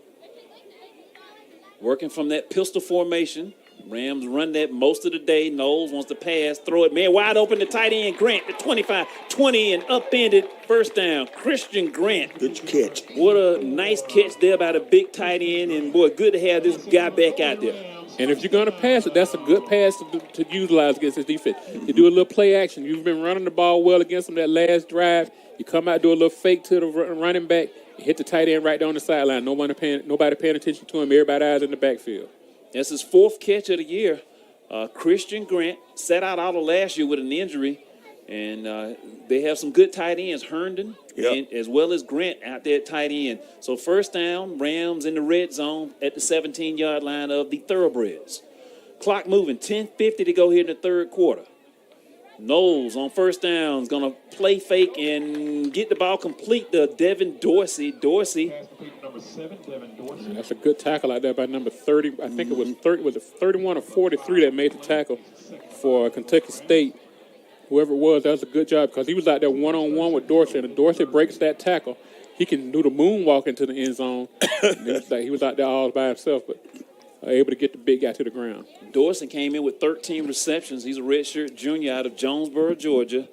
Working from that pistol formation. Rams run that most of the day. Knowles wants to pass, throw it, man, wide open to tight end Grant, the 25-20 and upended first down. Christian Grant. Good catch. What a nice catch there by the big tight end, and boy, good to have this guy back out there. And if you're going to pass it, that's a good pass to utilize against this defense. You do a little play action. You've been running the ball well against them that last drive. You come out, do a little fake to the running back, hit the tight end right down the sideline. Nobody paying attention to him. Everybody eyes in the backfield. That's his 4th catch of the year. Christian Grant sat out all of last year with an injury, and they have some good tight ends, Herndon, and, as well as Grant out there at tight end. So first down, Rams in the red zone at the 17-yard line of the Thoroughbreds. Clock moving, 10:50 to go here in the third quarter. Knowles on first down is going to play fake and get the ball complete to Devin Dorsey. Dorsey. That's a good tackle out there by number 30. I think it was 30. Was it 31 or 43 that made the tackle for Kentucky State? Whoever it was, that was a good job because he was out there one-on-one with Dorsey, and if Dorsey breaks that tackle, he can do the moonwalk into the end zone. He was out there all by himself, but able to get the big guy to the ground. Dorsey came in with 13 receptions. He's a redshirt junior out of Jonesboro, Georgia,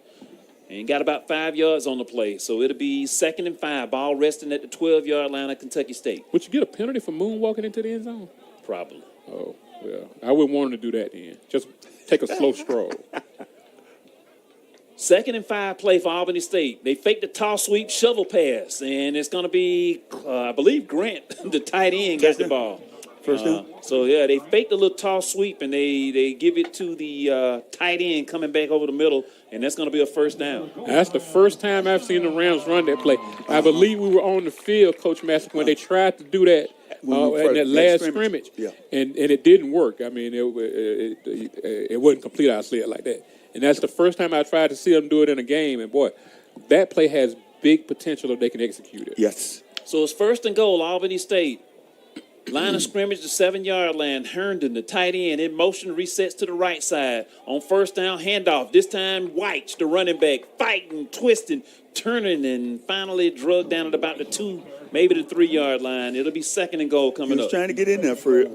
and got about 5 yards on the play. So it'll be 2nd and 5, ball resting at the 12-yard line of Kentucky State. Would you get a penalty for moonwalking into the end zone? Probably. Oh, well, I wouldn't want him to do that then. Just take a slow stroll. 2nd and 5 play for Albany State. They fake the toss sweep shovel pass, and it's going to be, I believe, Grant, the tight end, got the ball. First down? So, yeah, they fake the little toss sweep, and they give it to the tight end coming back over the middle, and that's going to be a first down. That's the first time I've seen the Rams run that play. I believe we were on the field, Coach Master, when they tried to do that in that last scrimmage. Yeah. And it didn't work. I mean, it wasn't complete, I'll say it like that. And that's the first time I tried to see them do it in a game. And, boy, that play has big potential if they can execute it. Yes. So it's 1st and goal, Albany State. Line of scrimmage, the 7-yard line. Herndon, the tight end, in motion, resets to the right side. On first down, handoff. This time, White, the running back, fighting, twisting, turning, and finally drugged down at about the 2, maybe the 3-yard line. It'll be 2nd and goal coming He was up. trying to get in there for it.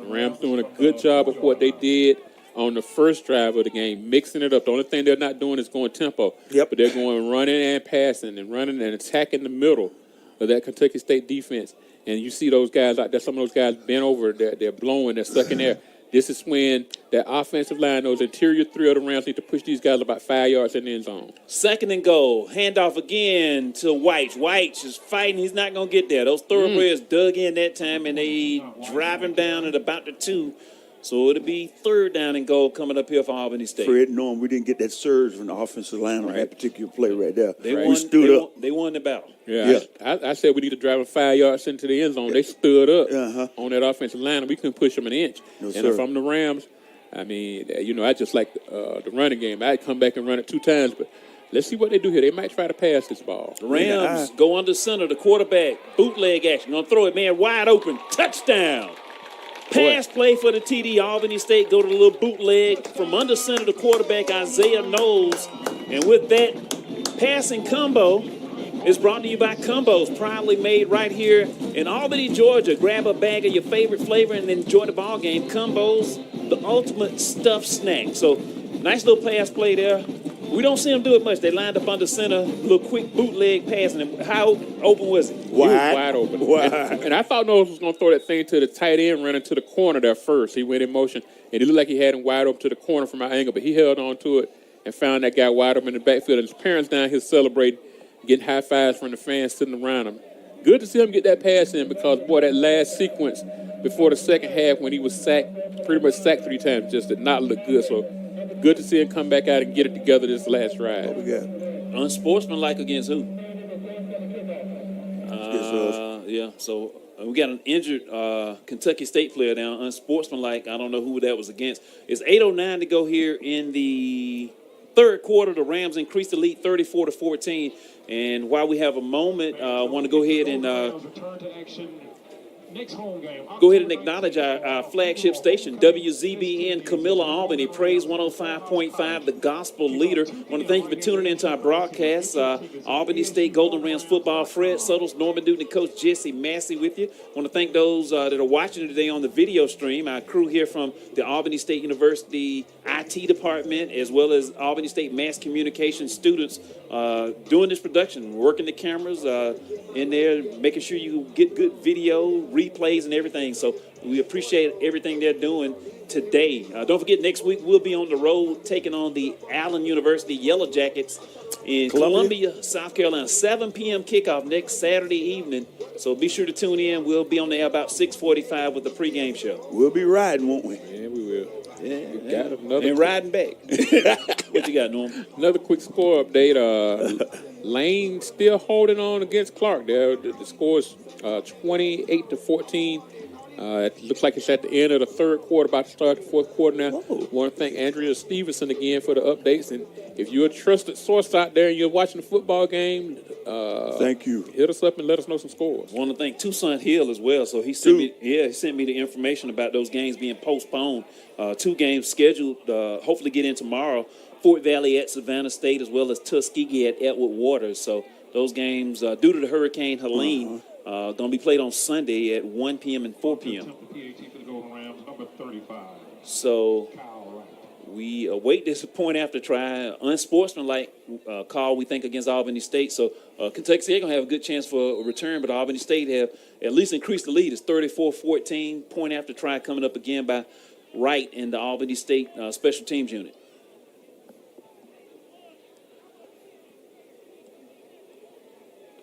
Rams doing a good job of what they did on the first drive of the game, mixing it up. The only thing they're not doing is going tempo. Yep. But they're going running and passing and running and attacking the middle of that Kentucky State defense. And you see those guys out there, some of those guys bent over, they're blowing, they're stuck in there. This is when that offensive line, those interior 3 of the Rams need to push these guys about 5 yards in the end zone. 2nd and goal. Handoff again to White. White is fighting. He's not going to get there. Those thoroughbreds dug in that time, and they drive him down at about the 2. So it'll be 3rd down and goal coming up here for Albany State. Fred, knowing we didn't get that surge from the offensive line on that particular play right there. They stood up. They won the battle. Yeah. I said we need to drive them 5 yards into the end zone. They stood up Uh-huh. on that offensive line, and we couldn't push them an inch. No, and sir. if I'm the Rams, I mean, I just like the running game. I'd come back and run it 2 times, but let's see what they do here. They might try to pass this ball. The Rams go under center. The quarterback, bootleg action. Going to throw it, man, wide open. Touchdown. Pass play for the TD. Albany State go to the little bootleg from under center to quarterback Isaiah Knowles. And with that passing combo is brought to you by Combos, proudly made right here in Albany, Georgia. Grab a bag of your favorite flavor and enjoy the ball game. Combos, the ultimate stuffed snack. So nice little pass play there. We don't see them do it much. They lined up under center, little quick bootleg pass. And how open was it? He was wide open. And I thought Knowles was going to throw that thing to the tight end running to the corner there first. He went in motion, and it looked like he had him wide open to the corner from my angle, but he held on to it and found that guy wide open in the backfield. And his parents down here celebrating, getting high fives from the fans sitting around him. Good to see him get that pass in because, boy, that last sequence before the second half when he was sacked, pretty much sacked 3 times, just did not look good. So good to see him come back out and get it together this last drive. What we got? Unsportsmanlike against who? Yeah, so we got an injured Kentucky State player down, unsportsmanlike. I don't know who that was against. It's 8:09 to go here in the 3rd quarter. The Rams increased the lead 34-14. And while we have a moment, I want to go ahead and acknowledge our flagship station, WZBN Camilla, Albany, Praise 105.5, the gospel leader. I want to thank you for tuning into our broadcast. Albany State Golden Rams football, Fred Suttles, Norman Newton, and Coach Jesse Massey with you. I want to thank those that are watching today on the video stream. Our crew here from the Albany State University IT department, as well as Albany State mass communication students doing this production, working the cameras in there, making sure you get good video, replays, and everything. So we appreciate everything they're doing today. Don't forget, next week we'll be on the road taking on the Allen University Yellow Jackets in Columbia, South Carolina. 7 p.m. kickoff next Saturday evening. So be sure to tune in. We'll be on there about 6:45 with the pregame show. We'll be riding, won't we? Yeah, we will. Yeah, We got another and riding back. What you got, Norm? Another quick score update. Lane still holding on against Clark. The score is 28-14 It looks like it's at the end of the third quarter, about to start the fourth quarter now. Whoa. Want to thank Andrea Stevenson again for the updates. And if you're a trusted source out there and you're watching the football game, Thank you. hit us up and let us know some scores. Want to thank Toussaint Hill as well. So he sent me, he sent me the information about those games being postponed. 2 games scheduled, hopefully get in tomorrow. Fort Valley at Savannah State, as well as Tuskegee at Edward Waters. So those games, due to the Hurricane Helene, going to be played on Sunday at 1 p.m. and 4 p.m. So we await this point after try. Unsportsmanlike call, we think, against Albany State. So Kentucky State going to have a good chance for a return, but Albany State have at least increased the lead. It's 34-14. Point after try coming up again by Wright in the Albany State special teams unit.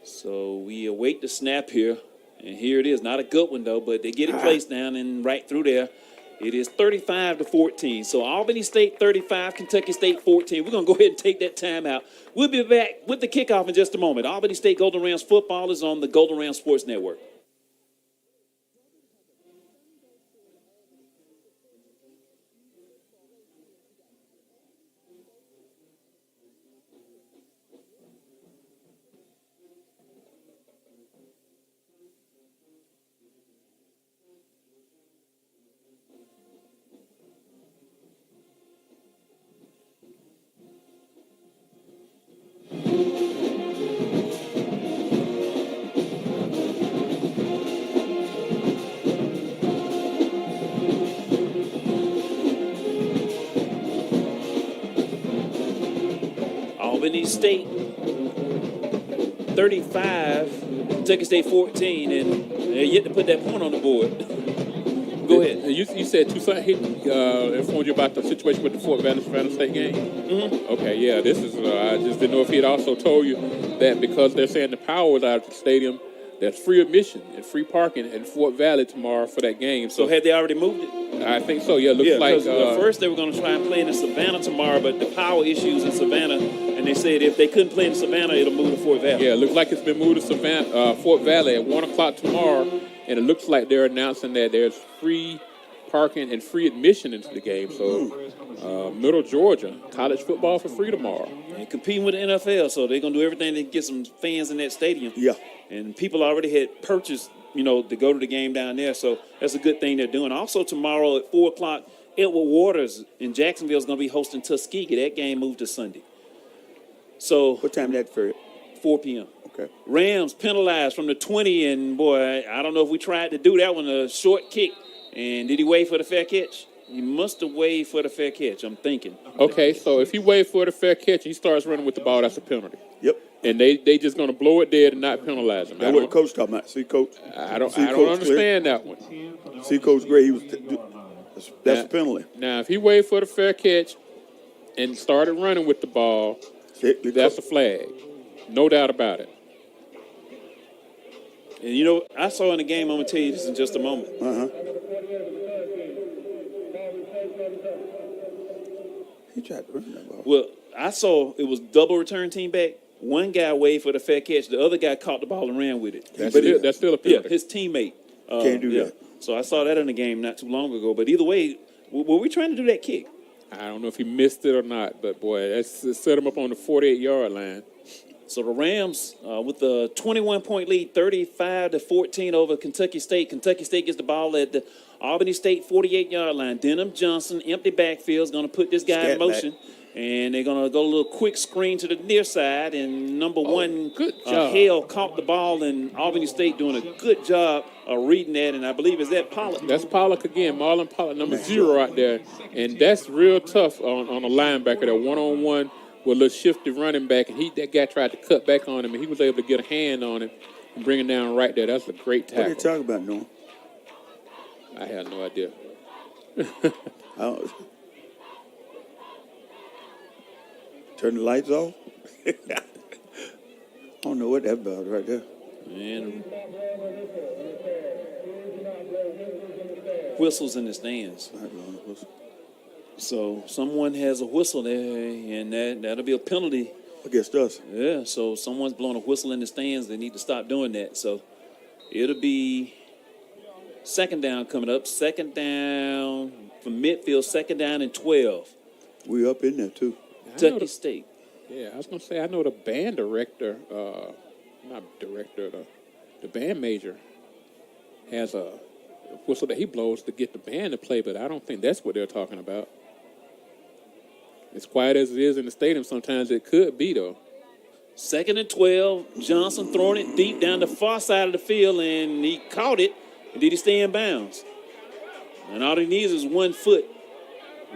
So we await the snap here. And here it is. Not a good one, though, but they get it placed down and right through there. It is 35-14. So Albany State 35, Kentucky State 14. We're going to go ahead and take that time out. We'll be back with the kickoff in just a moment. Albany State Golden Rams football is on the Golden Rams Sports Network. Albany State 35, Kentucky State 14, and they're yet to put that point on the board. Go ahead. You said Toussaint informed you about the situation with the Fort Valley Savannah State game? Mm-hmm. Okay, yeah, this is, I just didn't know if he had also told you that because they're saying the power was out of the stadium, there's free admission and free parking in Fort Valley tomorrow for that game. So had they already moved it? I think so, yeah. Looks like first they were going to try and play in Savannah tomorrow, but the power issues in Savannah, and they said if they couldn't play in Savannah, it'll move to Fort Valley. Yeah, it looks like it's been moved to Savannah, Fort Valley at 1 o'clock tomorrow, and it looks like they're announcing that there's free parking and free admission into the game. So, Middle Georgia, college football for free tomorrow. And competing with the NFL, so they're going to do everything to get some fans in that stadium. Yeah. And people already had purchased, to go to the game down there. So that's a good thing they're doing. Also tomorrow at 4 o'clock, Edward Waters in Jacksonville is going to be hosting Tuskegee. That game moved to Sunday. So What time that for? 4 p.m. Okay. Rams penalized from the 20, and boy, I don't know if we tried to do that one, a short kick. And did he wait for the fair catch? He must have waited for the fair catch, I'm thinking. Okay, so if he waits for the fair catch and he starts running with the ball, that's a penalty. Yep. And they just going to blow it dead and not penalize him. That's what the coach talking about. See, coach. I don't Coach understand that one. See, Coach Gray, he was. That's a penalty. Now, if he waited for the fair catch and started running with the ball, that's a flag. No doubt about it. And I saw in the game, I'm going to tell you this in just a moment. He tried to run that ball. Well, I saw it was double return team back. One guy waited for the fair catch. The other guy caught the ball and ran with it. That's still a penalty. Yeah, his teammate. Can't do that. So I saw that in the game not too long ago. But either way, were we trying to do that kick? I don't know if he missed it or not, but boy, that's set him up on the 48-yard line. So the Rams, with the 21-point lead, 35-14 over Kentucky State. Kentucky State gets the ball at the Albany State 48-yard line. Denham Johnson, empty backfield, is going to put this guy in motion. And they're going to go a little quick screen to the near side. And number one, good job. Hale caught the ball, and Albany State doing a good job of reading that. And I believe, is that Pollock? That's Pollock again, Marlon Pollock, number 0 out there. And that's real tough on a linebacker, that one-on-one with a little shifty running back. And that guy tried to cut back on him, and he was able to get a hand on him and bring him down right there. That's a great tackle. What are you talking about, Noah? I have no idea. Turn the lights off? I don't know what that's about right there. And whistles in the stands. So someone has a whistle there, and that'll be a penalty. Against us. Yeah, so someone's blowing a whistle in the stands. They need to stop doing that. So it'll be Second down coming up. Second down from midfield. Second down and 12. We up in there too. Kentucky State. Yeah, I was going to say, I know the band director, not director, the band major has a whistle that he blows to get the band to play, but I don't think that's what they're talking about. As quiet as it is in the stadium, sometimes it could be, though. Second and 12. Johnson throwing it deep down the far side of the field, and he caught it. And did he stay in bounds? And all he needs is 1 foot.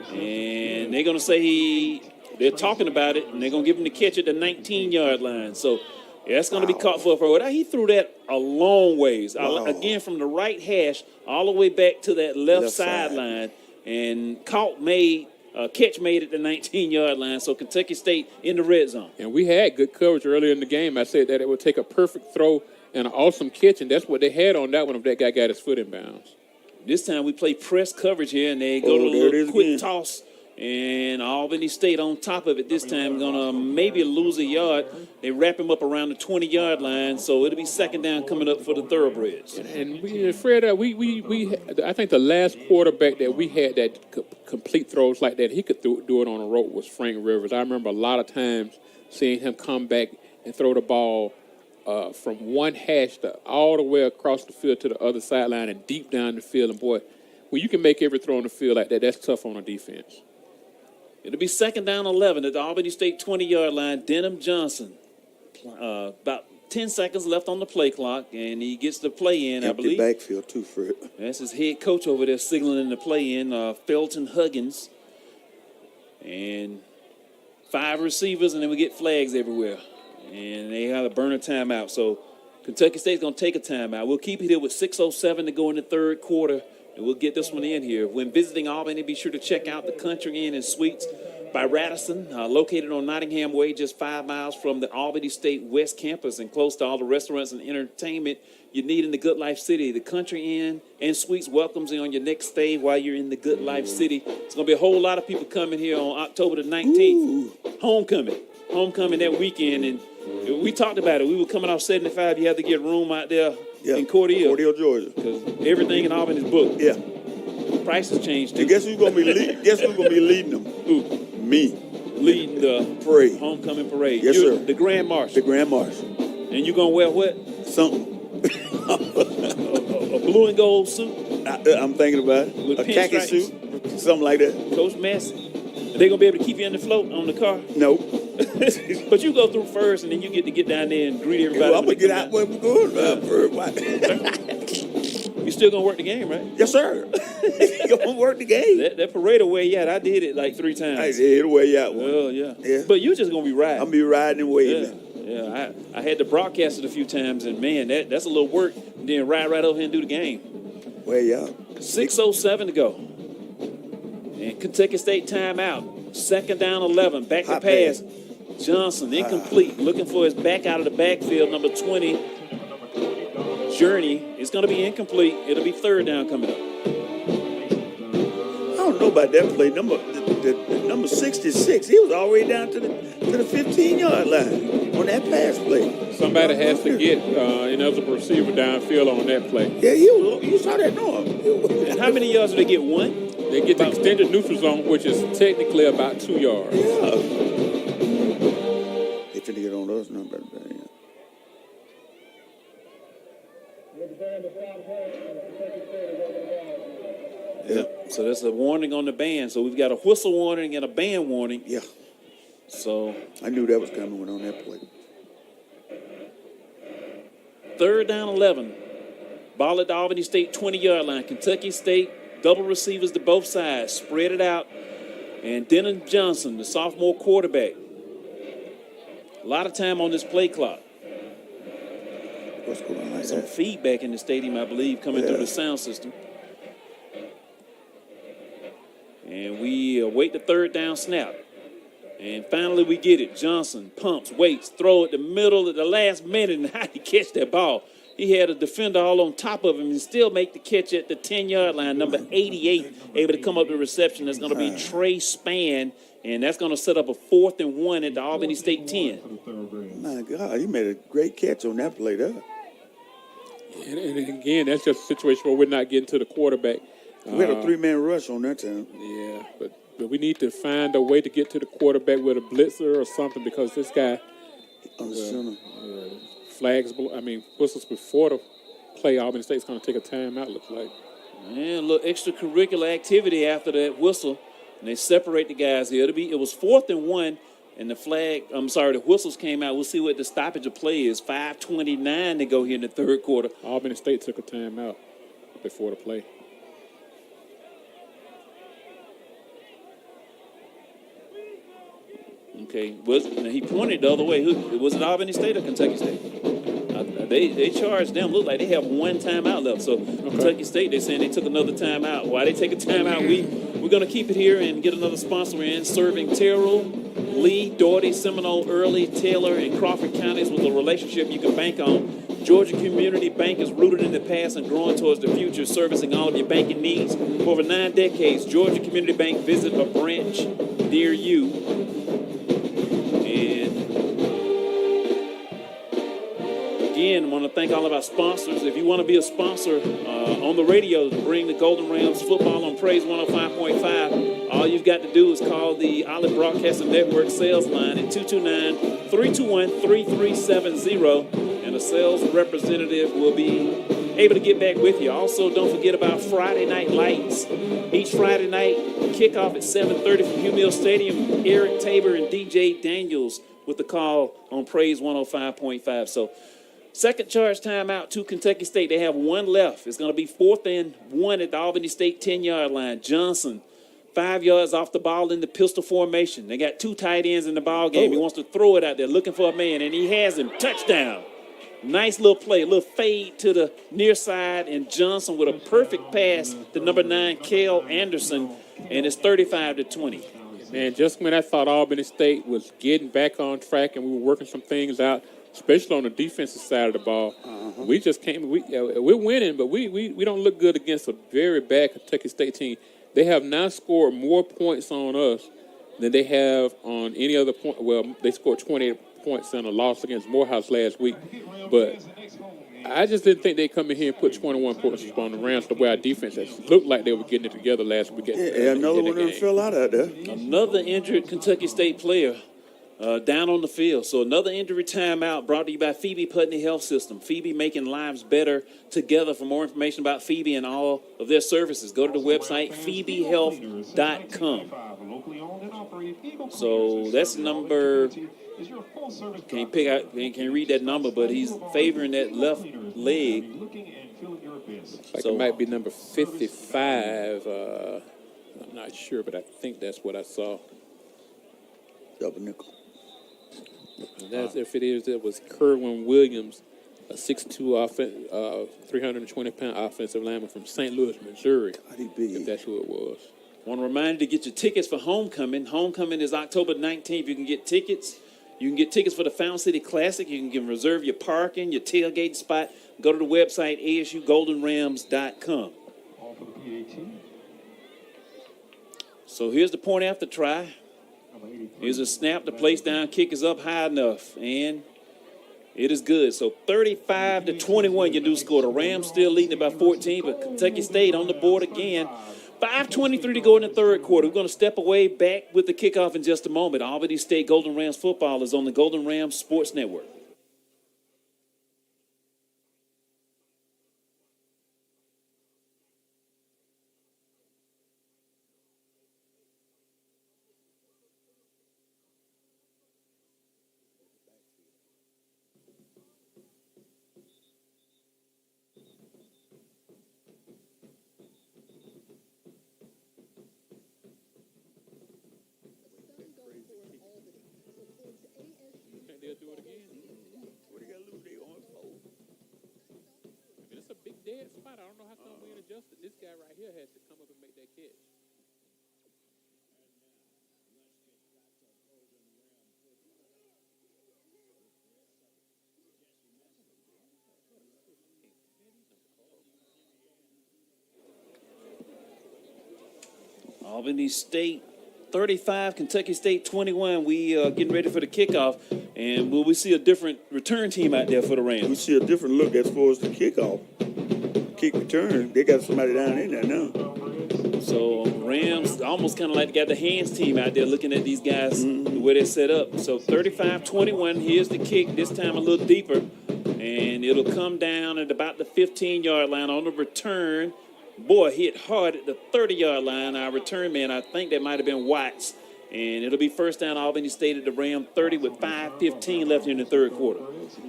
And they're going to say they're talking about it, and they're going to give him the catch at the 19-yard line. So that's going to be caught for a first. He threw that a long ways. Again, from the right hash all the way back to that left sideline. And catch made at the 19-yard line. So Kentucky State in the red zone. And we had good coverage earlier in the game. I said that it would take a perfect throw and an awesome catch, and that's what they had on that one if that guy got his foot in bounds. This time we play press coverage here, and they go to a little quick toss. And Albany State on top of it this time, going to maybe lose a yard. They wrap him up around the 20-yard line, so it'll be second down coming up for the Thoroughbreds. And Fred, I think the last quarterback that we had that complete throws like that, he could do it on a rope was Frank Rivers. I remember a lot of times seeing him come back and throw the ball from one hash all the way across the field to the other sideline and deep down the field. And, boy, when you can make every throw on the field like that, that's tough on a defense. It'll be second down 11 at the Albany State 20-yard line. Denham Johnson, about 10 seconds left on the play clock, and he gets the play in, I believe. Empty backfield, too, Fred. That's his head coach over there signaling the play in, Felton Huggins. And 5 receivers, and then we get flags everywhere. And they have to burn a timeout. So Kentucky State's going to take a timeout. We'll keep it here with 6:07 to go in the third quarter. And we'll get this one in here. When visiting Albany, be sure to check out the Country Inn and Suites by Radisson, located on Nottingham Way, just 5 miles from the Albany State West Campus and close to all the restaurants and entertainment you need in the Good Life City. The Country Inn and Suites welcomes you on your next stay while you're in the Good Life City. It's going to be a whole lot of people coming here on October the 19th. Ooh. Homecoming that weekend. And we talked about it. We were coming off 75. You had to get room out there. Yeah, in Cordele, Georgia. Because everything in Albany is booked. Yeah. Prices changed, too. And guess who's going to be leading them? Who? Me. Leading the parade. Homecoming parade. Yes, You're sir. The Grand Marshal. The Grand Marshal. And you going to wear what? Something. a blue and gold suit? I'm thinking about it. With a khaki suit. Something like that. Coach Massey. Are they going to be able to keep you in the float on the car? No. But you go through first, and then you get to get down there and greet everybody. Well, I'm going to get out where we're going first. You still going to work the game, right? Yes, sir. You going to work the game. That parade will wear you out. I did it like 3 times. I did. It'll wear you out. Well, yeah. But you're just going to be riding. I'm going to be riding and waving. Yeah, I had to broadcast it a few times, and, man, that's a little work. And then ride right over here and do the game. Wear you out. 6:07 to go. And Kentucky State timeout. Second down 11. Back to pass. Johnson, incomplete. Looking for his back out of the backfield, number 20. Journey is going to be incomplete. It'll be third down coming up. I don't know about that play. Number 66, he was all the way down to the 15-yard line on that pass play. Somebody has to get another receiver downfield on that play. Yeah, you saw that, no. And how many yards do they get? 1? They get the extended neutral zone, which is technically about 2 yards. Yeah. They finna get on those numbers. Yeah. So that's a warning on the band. So we've got a whistle warning and a band warning. Yeah. So I knew that was coming when on that play. third down 11. Ball at the Albany State 20-yard line. Kentucky State, double receivers to both sides. Spread it out. And Denham Johnson, the sophomore quarterback. A lot of time on this play clock. What's going on like Some that? feedback in the stadium, I believe, coming through the sound system. And we await the third down snap. And finally we get it. Johnson pumps, waits, throw at the middle at the last minute, and how he catch that ball. He had a defender all on top of him and still make the catch at the 10-yard line. Number 88 able to come up with reception. That's going to be Trey Spann, and that's going to set up a 4th and 1 at the Albany State 10. My God, he made a great catch on that play there. And again, that's just a situation where we're not getting to the quarterback. We had a 3-man rush on that time. Yeah, but we need to find a way to get to the quarterback with a blitzer or something because this guy On the center. whistles before the play. Albany State's going to take a timeout. Looks like. And a little extracurricular activity after that whistle, and they separate the guys here. It was 4th and 1, and the whistles came out. We'll see what the stoppage of play is. 5:29 to go here in the third quarter. Albany State took a timeout before the play. Okay, he pointed the other way. Was it Albany State or Kentucky State? They charged them. Look like they have one timeout left. So Kentucky State, they're saying they took another timeout. Why they take a timeout? We're going to keep it here and get another sponsor in, serving Terrell, Lee, Doherty, Seminole, Early, Taylor, and Crawford counties with a relationship you can bank on. Georgia Community Bank is rooted in the past and growing towards the future, servicing all of your banking needs. For over 9 decades, Georgia Community Bank. Visit a branch near you. Again, I want to thank all of our sponsors. If you want to be a sponsor on the radio to bring the Golden Rams football on Praise 105.5, all you've got to do is call the Olive Broadcasting Network sales line at 229-321-3370, and a sales representative will be able to get back with you. Also, don't forget about Friday Night Lights. Each Friday night, kickoff at 7:30 from Hugh Mills Stadium. Eric Tabor and DJ Daniels with the call on Praise 105.5. So, second charge timeout to Kentucky State. They have one left. It's going to be 4th and 1 at the Albany State 10-yard line. Johnson, 5 yards off the ball in the pistol formation. They got 2 tight ends in the ball game. He wants to throw it out there looking for a man, and he has him. Touchdown. Nice little play, a little fade to the near side, and Johnson with a perfect pass to number 9, Cale Anderson, and it's 35-20. Man, just when I thought Albany State was getting back on track and we were working some things out, especially on the defensive side of the ball, we just came. We're winning, but we don't look good against a very bad Kentucky State team. They have now scored more points on us than they have on any other point. Well, they scored 28 points in a loss against Morehouse last week, but I just didn't think they'd come in here and put 21 points on the Rams the way our defense has looked like they were getting it together last week. Another one that fell out there. Another injured Kentucky State player down on the field. So another injury timeout brought to you by Phoebe Putney Health System. Phoebe making lives better together. For more information about Phoebe and all of their services, go to the website phoebehealth.com. So that's number. Can't read that number, but he's favoring that left leg. Like it might be number 55. I'm not sure, but I think that's what I saw. Double nickel. And that's if it is. It was Kerwin Williams, a 6'2", 320-pound offensive lineman from St. Louis, Missouri. If that's who it was. Want to remind you to get your tickets for homecoming. Homecoming is October 19th. You can get tickets. You can get tickets for the Fountain City Classic. You can reserve your parking, your tailgate spot. Go to the website, asugoldenrams.com. So here's the point after try. Here's a snap. The place down kick is up high enough, and it is good. So 35-21, your new score. The Rams still leading it by 14, but Kentucky State on the board again. 5:23 to go in the third quarter. We're going to step away back with the kickoff in just a moment. Albany State Golden Rams football is on the Golden Rams Sports Network. They'll do it again. What do you got to lose? They on 4. It's a big dead spot. I don't know how come we ain't adjusted. This guy right here has to come up and make that catch. Albany State 35, Kentucky State 21. We getting ready for the kickoff, and will we see a different return team out there for the We Rams? see a different look as far as the kickoff. Kick return, they got somebody down in there now. So Rams almost kind of like they got the hands team out there looking at these guys the way they're set up. So 35-21, here's the kick, this time a little deeper. And it'll come down at about the 15-yard line on the return. Boy, hit hard at the 30-yard line. Our return man, I think that might have been Watts. And it'll be first down Albany State at the Ram 30 with 5:15 left in the third quarter.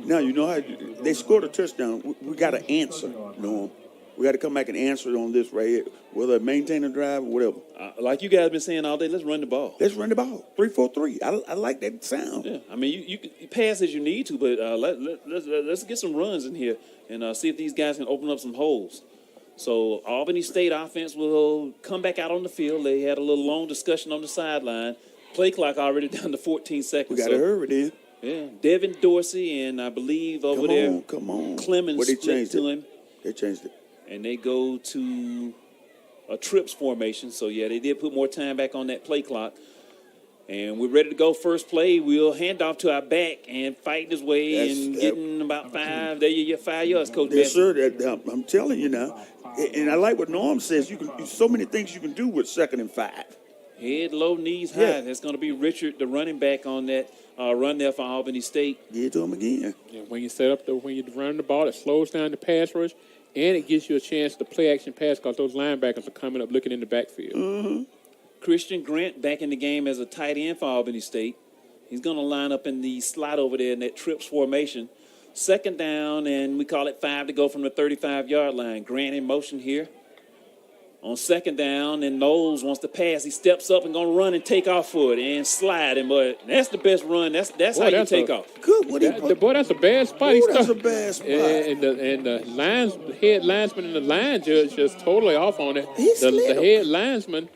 Now, you know how they scored a touchdown. We got to answer, Norm. We got to come back and answer on this right here, whether maintain a drive or whatever. Like you guys been saying all day, let's run the ball. Let's run the ball. 3-4-3. I like that sound. Yeah, I mean, you can pass as you need to, but let's get some runs in here and see if these guys can open up some holes. So Albany State offense will come back out on the field. They had a little long discussion on the sideline. Play clock already down to 14 seconds. We got to hurry then. Yeah, Devin Dorsey and I believe over Come on. Clemens Well, they split changed to it. him, They changed it. and they go to a trips formation. So yeah, they did put more time back on that play clock. And we're ready to go. First play, we'll hand off to our back and fighting his way and getting about 5. There you get 5 yards, Coach. Yes, Massey. sir. I'm telling you now. And I like what Norm says. You can so many things you can do with 2nd and 5. Head low, knees high. Yeah. That's going to be Richard, the running back on that run there for Albany State. Give it to him again. And when you set up when you're running the ball, it slows down the pass rush, and it gives you a chance to play action pass because those linebackers are coming up looking in the backfield. Christian Grant back in the game as a tight end for Albany State. He's going to line up in the slot over there in that trips formation. Second down, and we call it 5 to go from the 35-yard line. Grant in motion here. On second down, and Knowles wants to pass. He steps up and going to run and take off for it and slide. And boy, that's the best run. That's how you take off. Good. What he Boy, that's a bad spot. Ooh, that's a bad spot. And the head linesman and the line judge just totally off on it. He The slid him. head linesman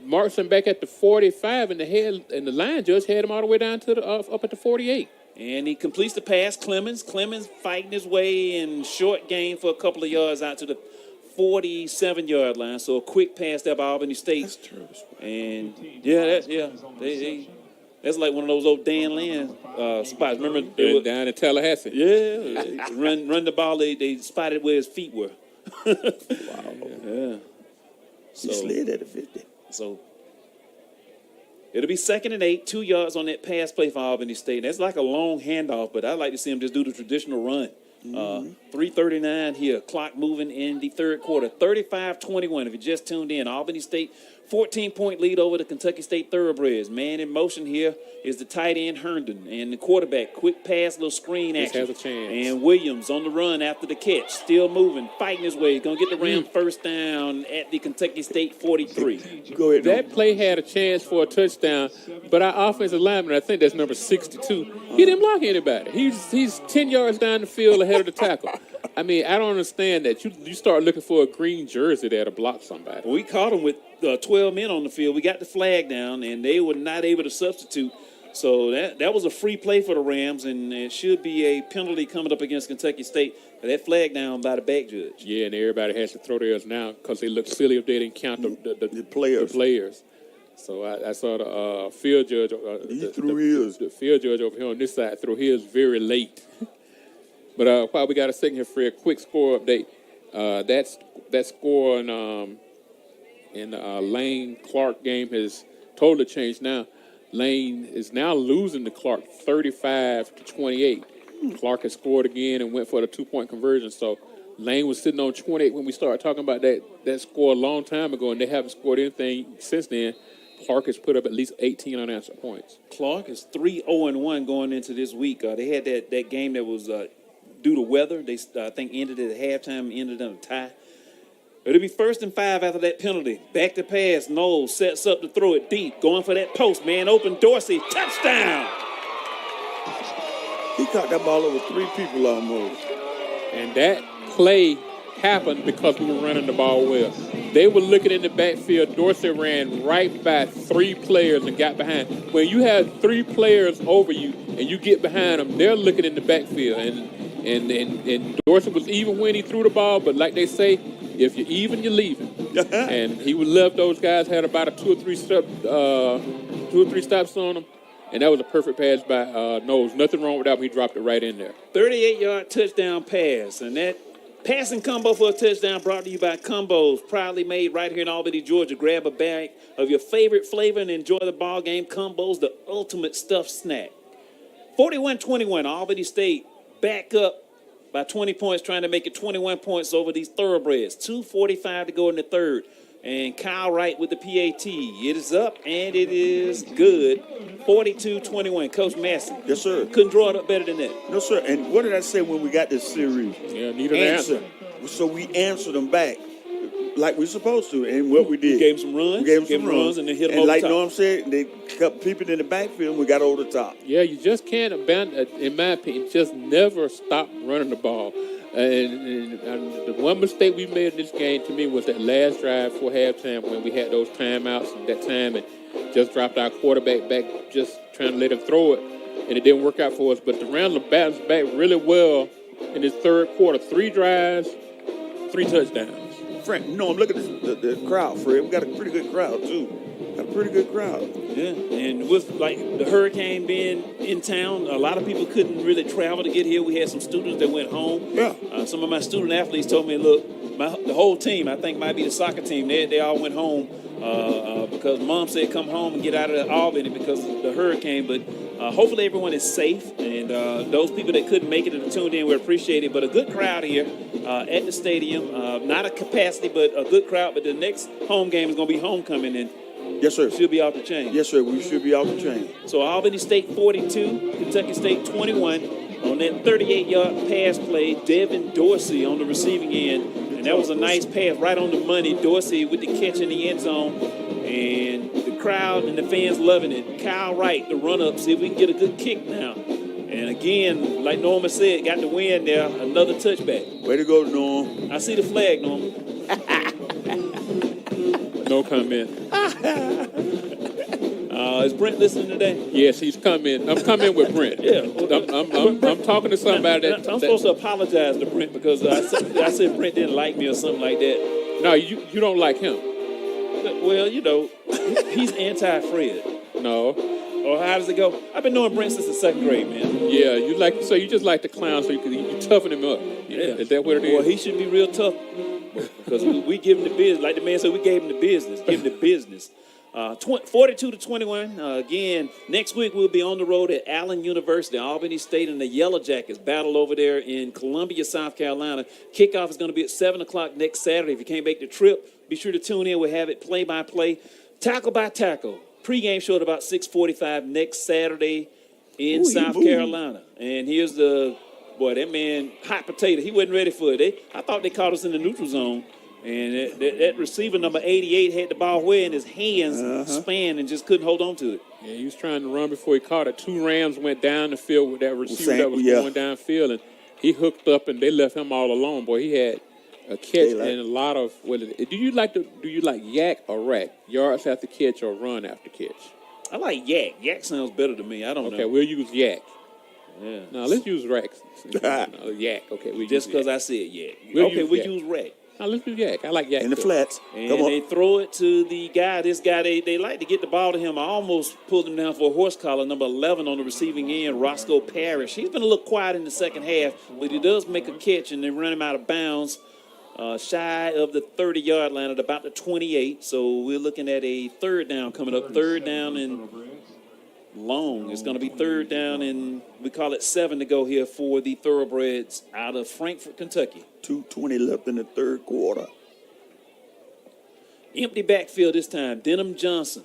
marks him back at the 45, and the line judge had him all the way down to the up at the 48. And he completes the pass. Clemens fighting his way in short gain for a couple of yards out to the 47-yard line. So a quick pass there by Albany State. That's terrible. And that's like one of those old Dan Land spots. Remember they were, Down in Tallahassee. yeah, run the ball. They spotted where his feet were. Wow. Yeah. He slid at the 50. So it'll be 2nd and 8, 2 yards on that pass play for Albany State. That's like a long handoff, but I'd like to see him just do the traditional run. 3:39 here, clock moving in the third quarter. 35-21 if you just tuned in. Albany State 14-point lead over the Kentucky State Thoroughbreds. Man in motion here is the tight end Herndon, and the quarterback, quick pass, little screen This action. has a chance. And Williams on the run after the catch, still moving, fighting his way. Going to get the Rams first down at the Kentucky State 43. Go ahead. That play had a chance for a touchdown, but our offensive lineman, I think that's number 62, he didn't block anybody. He's 10 yards down the field ahead of the tackle. I mean, I don't understand that. You start looking for a green jersey there to block somebody. We caught them with 12 men on the field. We got the flag down, and they were not able to substitute. So that was a free play for the Rams, and it should be a penalty coming up against Kentucky State. That flag down by the back judge. Yeah, and everybody has to throw theirs now because they look silly if they didn't count the players. So I saw the field judge. He threw his. The field judge over here on this side threw his very late. But while we got a second here, Fred, quick score update. That score in the Lane Clark game has totally changed now. Lane is now losing to Clark 35-28. Clark has scored again and went for the 2-point conversion. So Lane was sitting on 28 when we started talking about that score a long time ago, and they haven't scored anything since then. Clark has put up at least 18 unanswered points. Clark is 3-0-1 going into this week. They had that game that was due to weather. They, I think, ended at halftime, ended in a tie. It'll be 1st and 5 after that penalty. Back to pass. Knowles sets up to throw it deep. Going for that post. Man open. Dorsey. Touchdown. He caught that ball over 3 people almost. And that play happened because we were running the ball well. They were looking in the backfield. Dorsey ran right by 3 players and got behind. When you have 3 players over you and you get behind them, they're looking in the backfield. And Dorsey was even when he threw the ball, but like they say, If you're even, you're leaving. And he would love those guys had about a two or three stops on them, and that was a perfect pass by Knowles. Nothing wrong with that. He dropped it right in there. 38-yard touchdown pass, and that passing combo for a touchdown brought to you by Combos, proudly made right here in Albany, Georgia. Grab a bag of your favorite flavor and enjoy the ball game. Combos, the ultimate stuffed snack. 41-21, Albany State back up by 20 points, trying to make it 21 points over these Thoroughbreds. 2:45 to go in the third. And Kyle Wright with the PAT. It is up, and it is good. 42-21. Coach Massey. Yes, sir. Couldn't draw it up better than that. No, sir. And what did I say when we got this series? Yeah, need an answer. So we answered them back like we're supposed to, and what we did. We gave them some runs. We gave them some runs, and then hit them and over like the top. Norm said, they kept peeping in the backfield, and we got over the top. Yeah, you just can't abandon, in my opinion, just never stop running the ball. And the one mistake we made in this game, to me, was that last drive for halftime when we had those timeouts at that time and just dropped our quarterback back, just trying to let him throw it, and it didn't work out for us. But the Randall bounced back really well in his third quarter. 3 drives, 3 touchdowns. Frank, I'm looking at the crowd, Fred. We got a pretty good crowd, too. Got a pretty good crowd. Yeah, and with like the hurricane being in town, a lot of people couldn't really travel to get here. We had some students that went home. Yeah. Some of my student athletes told me, look, the whole team, I think might be the soccer team, they all went home because Mom said come home and get out of Albany because of the hurricane. But hopefully everyone is safe, and those people that couldn't make it and tuned in, we appreciate it. But a good crowd here at the stadium, not a capacity, but a good crowd. But the next home game is going to be homecoming, and yes, sir. should be off the chain. Yes, sir. We should be off the chain. So Albany State 42, Kentucky State 21. On that 38-yard pass play, Devin Dorsey on the receiving end. And that was a nice pass right on the money. Dorsey with the catch in the end zone. And the crowd and the fans loving it. Kyle Wright, the run-up. See if we can get a good kick now. And again, like Norman said, got the win there. Another touchback. Way to go, Norm. I see the flag, Norman. No comment. Is Brent listening today? Yes, he's coming. I'm coming with Brent. Yeah. I'm talking to somebody that. I'm supposed to apologize to Brent because I said Brent didn't like me or something like that. No, you don't like him. Well, you know, he's anti-Fred. No. Or how does it go? I've been knowing Brent since the 2nd grade, man. Yeah, you just like the clown, so you toughen him up. Yeah. Is that what it is? Well, he should be real tough because we give him the business. Like the man said, we gave him the business. Give him the business. 42-21. Again, next week we'll be on the road at Allen University, Albany State, and the Yellow Jackets battle over there in Columbia, South Carolina. Kickoff is going to be at 7 o'clock next Saturday. If you can't make the trip, be sure to tune in. We'll have it play-by-play, tackle by tackle. Pre-game show at about 6:45 next Saturday in South Carolina. And here's that man, hot potato. He wasn't ready for it. I thought they caught us in the neutral zone. And that receiver, number 88, had the ball way in his hands, span, and just couldn't hold on to it. Yeah, he was trying to run before he caught it. 2 Rams went down the field with that receiver that was going downfield, and he hooked up, and they left him all alone. Boy, he had a catch and a lot of. Do you like yak or rack? Yards after catch or run after catch? I like yak. Yak sounds better to me. I don't know. Okay, we'll use yak. Yeah. No, let's use rack. Yak. Okay, just because I said yak. We'll use rack. Now let's do yak. I like yak. In the flats. And they throw it to the guy. This guy, they like to get the ball to him. I almost pulled him down for a horse collar, number 11 on the receiving end, Roscoe Parrish. He's been a little quiet in the second half, but he does make a catch, and they run him out of bounds shy of the 30-yard line at about the 28. So we're looking at a third down coming up. Third down and long. It's going to be third down, and we call it 7 to go here for the Thoroughbreds out of Frankfort, Kentucky. 2:20 left in the third quarter. Empty backfield this time. Denham Johnson,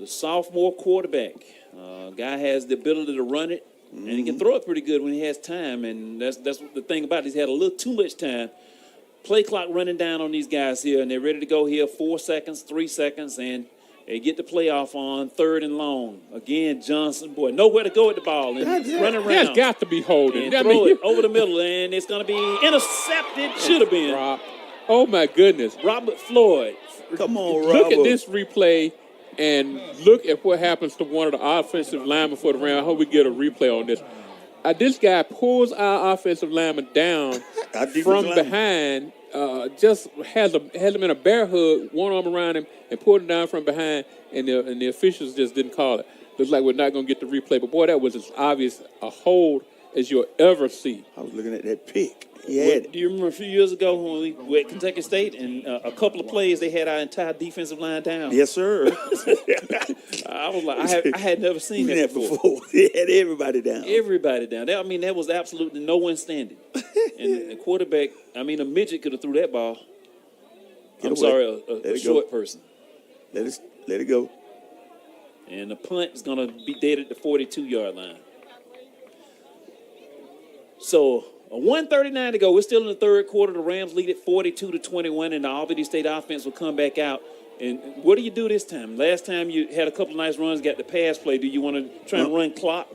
the sophomore quarterback. Guy has the ability to run it, and he can throw it pretty good when he has time, and that's what the thing about it. He's had a little too much time. Play clock running down on these guys here, and they're ready to go here. 4 seconds, 3 seconds, and they get the playoff on third and long. Again, Johnson, boy, nowhere to go with the ball. And run around. That's got to be holding. And throw it over the middle, and it's going to be intercepted. Should have been. Oh, my goodness. Robert Floyd. Come on, Robert. Look at this replay and look at what happens to one of the offensive linemen for the round. I hope we get a replay on this. This guy pulls our offensive lineman down from behind just has him in a bear hug, one arm around him, and pulled him down from behind, and the officials just didn't call it. Looks like we're not going to get the replay, but boy, that was as obvious a hold as you'll ever see. I was looking at that pick. He had it. Do you remember a few years ago when we were at Kentucky State and a couple of plays they had our entire defensive line down? Yes, sir. I was like, I had never seen that before. He had everybody down. Everybody down. That was absolutely no one standing. And the quarterback, a midget could have threw that ball. Get I'm away. sorry, Let a it short go. person. Let it go. And the punt is going to be dead at the 42-yard line. So, 1:39 to go. We're still in the third quarter. The Rams lead at 42-21, and the Albany State offense will come back out. And what do you do this time? Last time you had a couple of nice runs, got the pass play. Do you want to try and run clock?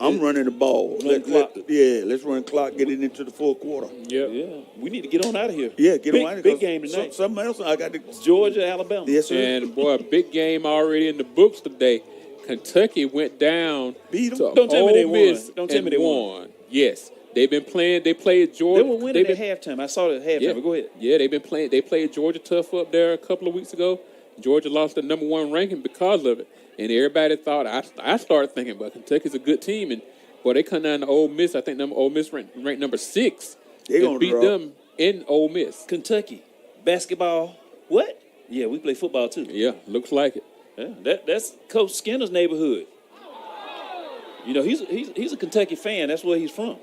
I'm running the ball. Clock. Let's run clock, get it into the fourth quarter. Yeah. We need to get on out of here. Yeah, get big, on out of Big game tonight. Something else I got to. Georgia, Alabama. Yes, sir. And boy, a big game already in the books today. Kentucky went down Beat 'em. to Don't tell me they Ole won. Miss Don't tell me they and won. Yes, they've been playing. They played Georgia. They were winning at halftime. I saw it at halftime. Yeah, But go ahead. Yeah, they've been playing. They played Georgia tough up there a couple of weeks ago. Georgia lost the number 1 ranking because of it, and everybody thought. I started thinking, but Kentucky's a good team, and boy, they come down to Ole Miss. I think Ole Miss ranked number 6. They and gonna beat draw. them in Ole Miss. Kentucky. Basketball. What? Yeah, we play football too. Yeah, looks like it. Yeah, that's Coach Skinner's neighborhood. You know, he's a Kentucky fan. That's where he's from.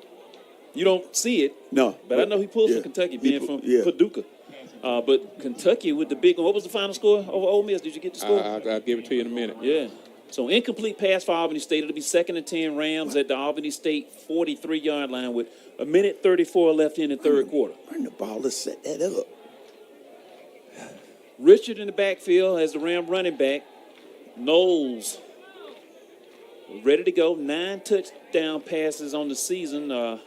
You don't see it. No, But I know he pulls yeah, for Kentucky, he being pu- from yeah. Paducah. But Kentucky with the big one. What was the final score over Ole Miss? Did you get the score? I'll give it to you in a minute. Yeah. So incomplete pass for Albany State. It'll be 2nd and 10 Rams at the Albany State 43-yard line with 1:34 left in the third quarter. Run the ball to set that up. Richard in the backfield as the Ram running back. Knowles ready to go. 9 touchdown passes on the season. Or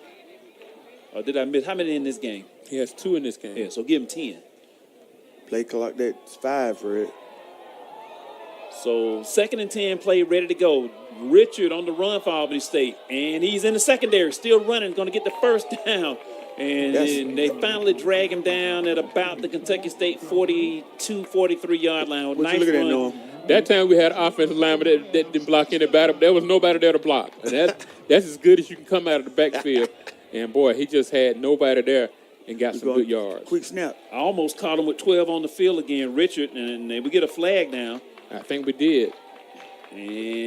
did I miss? How many in this game? He has 2 in this game. Yeah, so give him 10. Play clock, that's 5 for it. So 2nd and 10 play ready to go. Richard on the run for Albany State. And he's in the secondary, still running, going to get the first down. And then they finally drag him down at about the Kentucky State 42, 43-yard line. What Nice you looking at, run. Noah? That time we had an offensive lineman that didn't block anybody. There was nobody there to block. And that's as good as you can come out of the backfield. And, boy, he just had nobody there and got some good yards. Quick snap. I almost caught him with 12 on the field again, Richard, and we get a flag now. I think we did. And,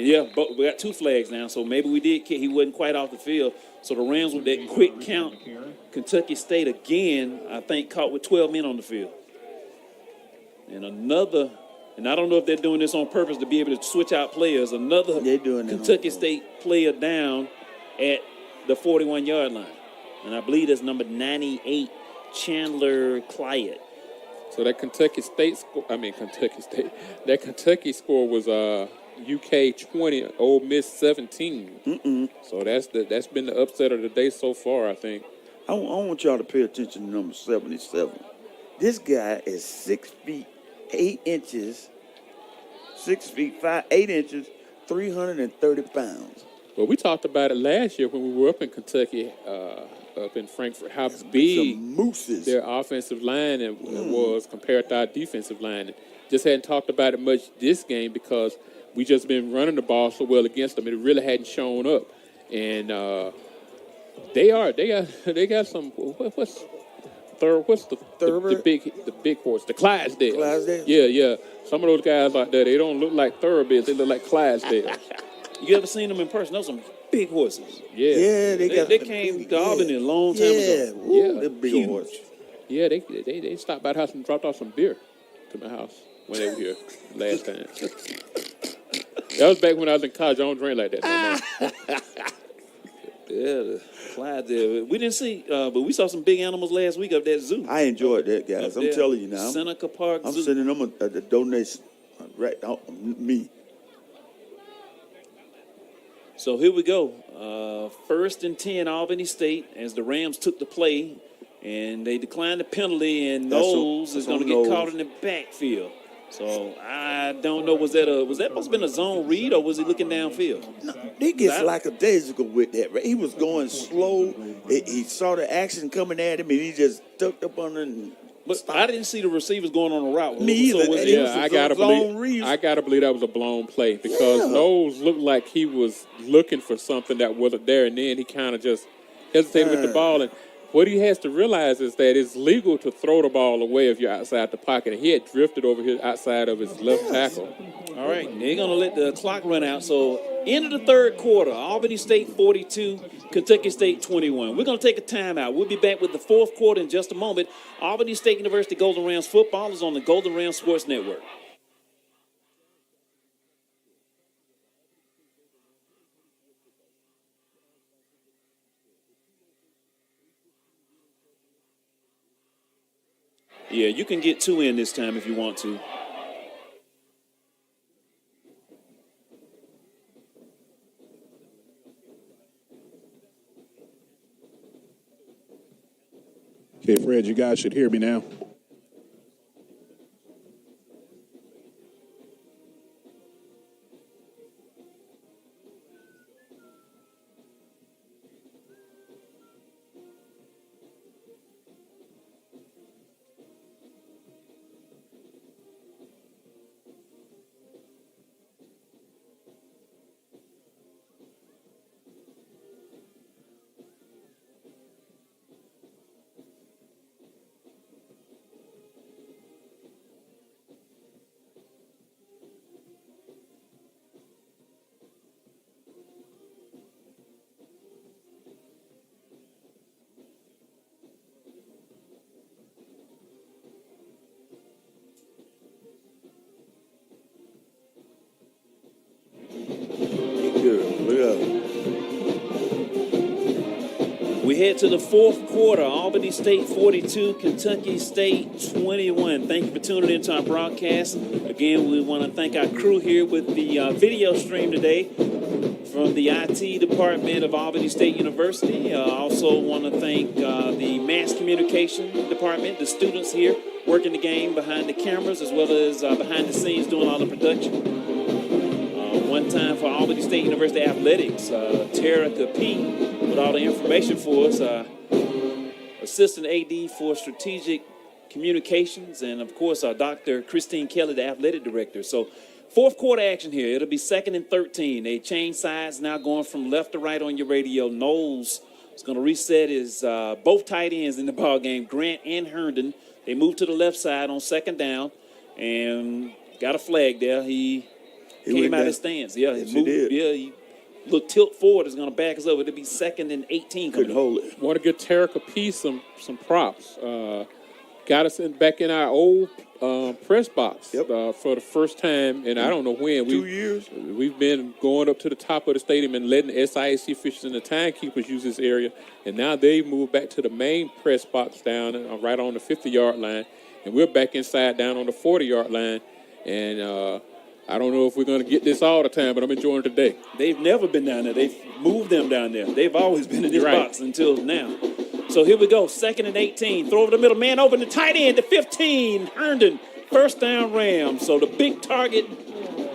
yeah, but we got 2 flags now, so maybe we did. He wasn't quite off the field. So the Rams with that quick count, Kentucky State again, I think, caught with 12 men on the field. And I don't know if they're doing this on purpose to be able to switch out players. Another They're doing that on Kentucky purpose. State player down at the 41-yard line. And I believe that's number 98, Chandler Clyett. So that Kentucky score was UK 20, Ole Miss 17. So that's been the upset of the day so far, I think. I want y'all to pay attention to number 77. This guy is 6 feet 8 inches, 6 feet 8 inches, 330 pounds. Well, we talked about it last year when we were up in Kentucky, up in Frankfurt, how big Some mooses. their offensive line was compared to our defensive line. Just hadn't talked about it much this game because we just been running the ball so well against them. It really hadn't shown up, and they got some. What's the big horse? The Clydesdales. Clydesdales? Yeah. Some of those guys out there, they don't look like thoroughbreds. They look like Clydesdales. You ever seen them in person? Those are some big horses. Yeah. They came to Albany a long time ago. Woo, Yeah. they're big Huge. horse. Yeah, they stopped by the house and dropped off some beer to my house when they were here last time. That was back when I was in college. I don't drink like that no more. Yeah, the Clydesdale. We didn't see, but we saw some big animals last week up that zoo. I enjoyed that, guys. Up I'm there, telling you now. Seneca Park I'm Zoo. sending them a donation right out me. So here we go. 1st and 10, Albany State, as the Rams took the play, and they declined the penalty, and That's Knowles is on going to get Knowles. caught in the backfield. So I don't know. Was that supposed to have been a zone read, or was he looking downfield? He gets lackadaisical with that. Right? He was going slow. He saw the action coming at him, and he just tucked up under and But stopped. I didn't see the receivers going on a route. Me either. So was And it, it was Yeah, a zone read. I gotta believe that was a blown play because Yeah. Knowles looked like he was looking for something that wasn't there, and then he kind of just hesitated with the ball. And what he has to realize is that it's legal to throw the ball away if you're outside the pocket, and he had drifted over here outside of his left tackle. all right, they're going to let the clock run out. So end of the third quarter, Albany State 42, Kentucky State 21. We're going to take a timeout. We'll be back with the fourth quarter in just a moment. Albany State University Golden Rams football is on the Golden Rams Sports Network. Yeah, you can get two in this time if you want to. Okay, Fred, you guys should hear me now. Good. Look at him. We head to the fourth quarter. Albany State 42, Kentucky State 21. Thank you for tuning in to our broadcast. Again, we want to thank our crew here with the video stream today from the IT department of Albany State University. Also want to thank the mass communication department, the students here working the game behind the cameras as well as behind the scenes doing all the production. One time for Albany State University Athletics, Tara Capee with all the information for us, Assistant AD for Strategic Communications, and of course, Dr. Christine Kelly, the Athletic Director. So, fourth quarter action here. It'll be 2nd and 13. They change sides now going from left to right on your radio. Knowles is going to reset his both tight ends in the ball game, Grant and Herndon. They move to the left side on 2nd down and got a flag there. He came went out down. of his stance. Yeah, Yes, he he moved. did. Yeah, he little tilt forward is going to back us up. It'll be 2nd and 18. Couldn't hold it. Want to give Tarek a piece some props. Got us back in our old press box for the first time, and I don't know when. 2 years. We've been going up to the top of the stadium and letting the SIAC officials and the timekeepers use this area, and now they moved back to the main press box down right on the 50-yard line, and we're back inside down on the 40-yard line, and I don't know if we're going to get this all the time, but I'm enjoying it today. They've never been down there. They've moved them down there. They've always been in this Right. box until now. So here we go, 2nd and 18. Throw over the middle, man open, the tight end to 15. Herndon, first down Rams. So the big target,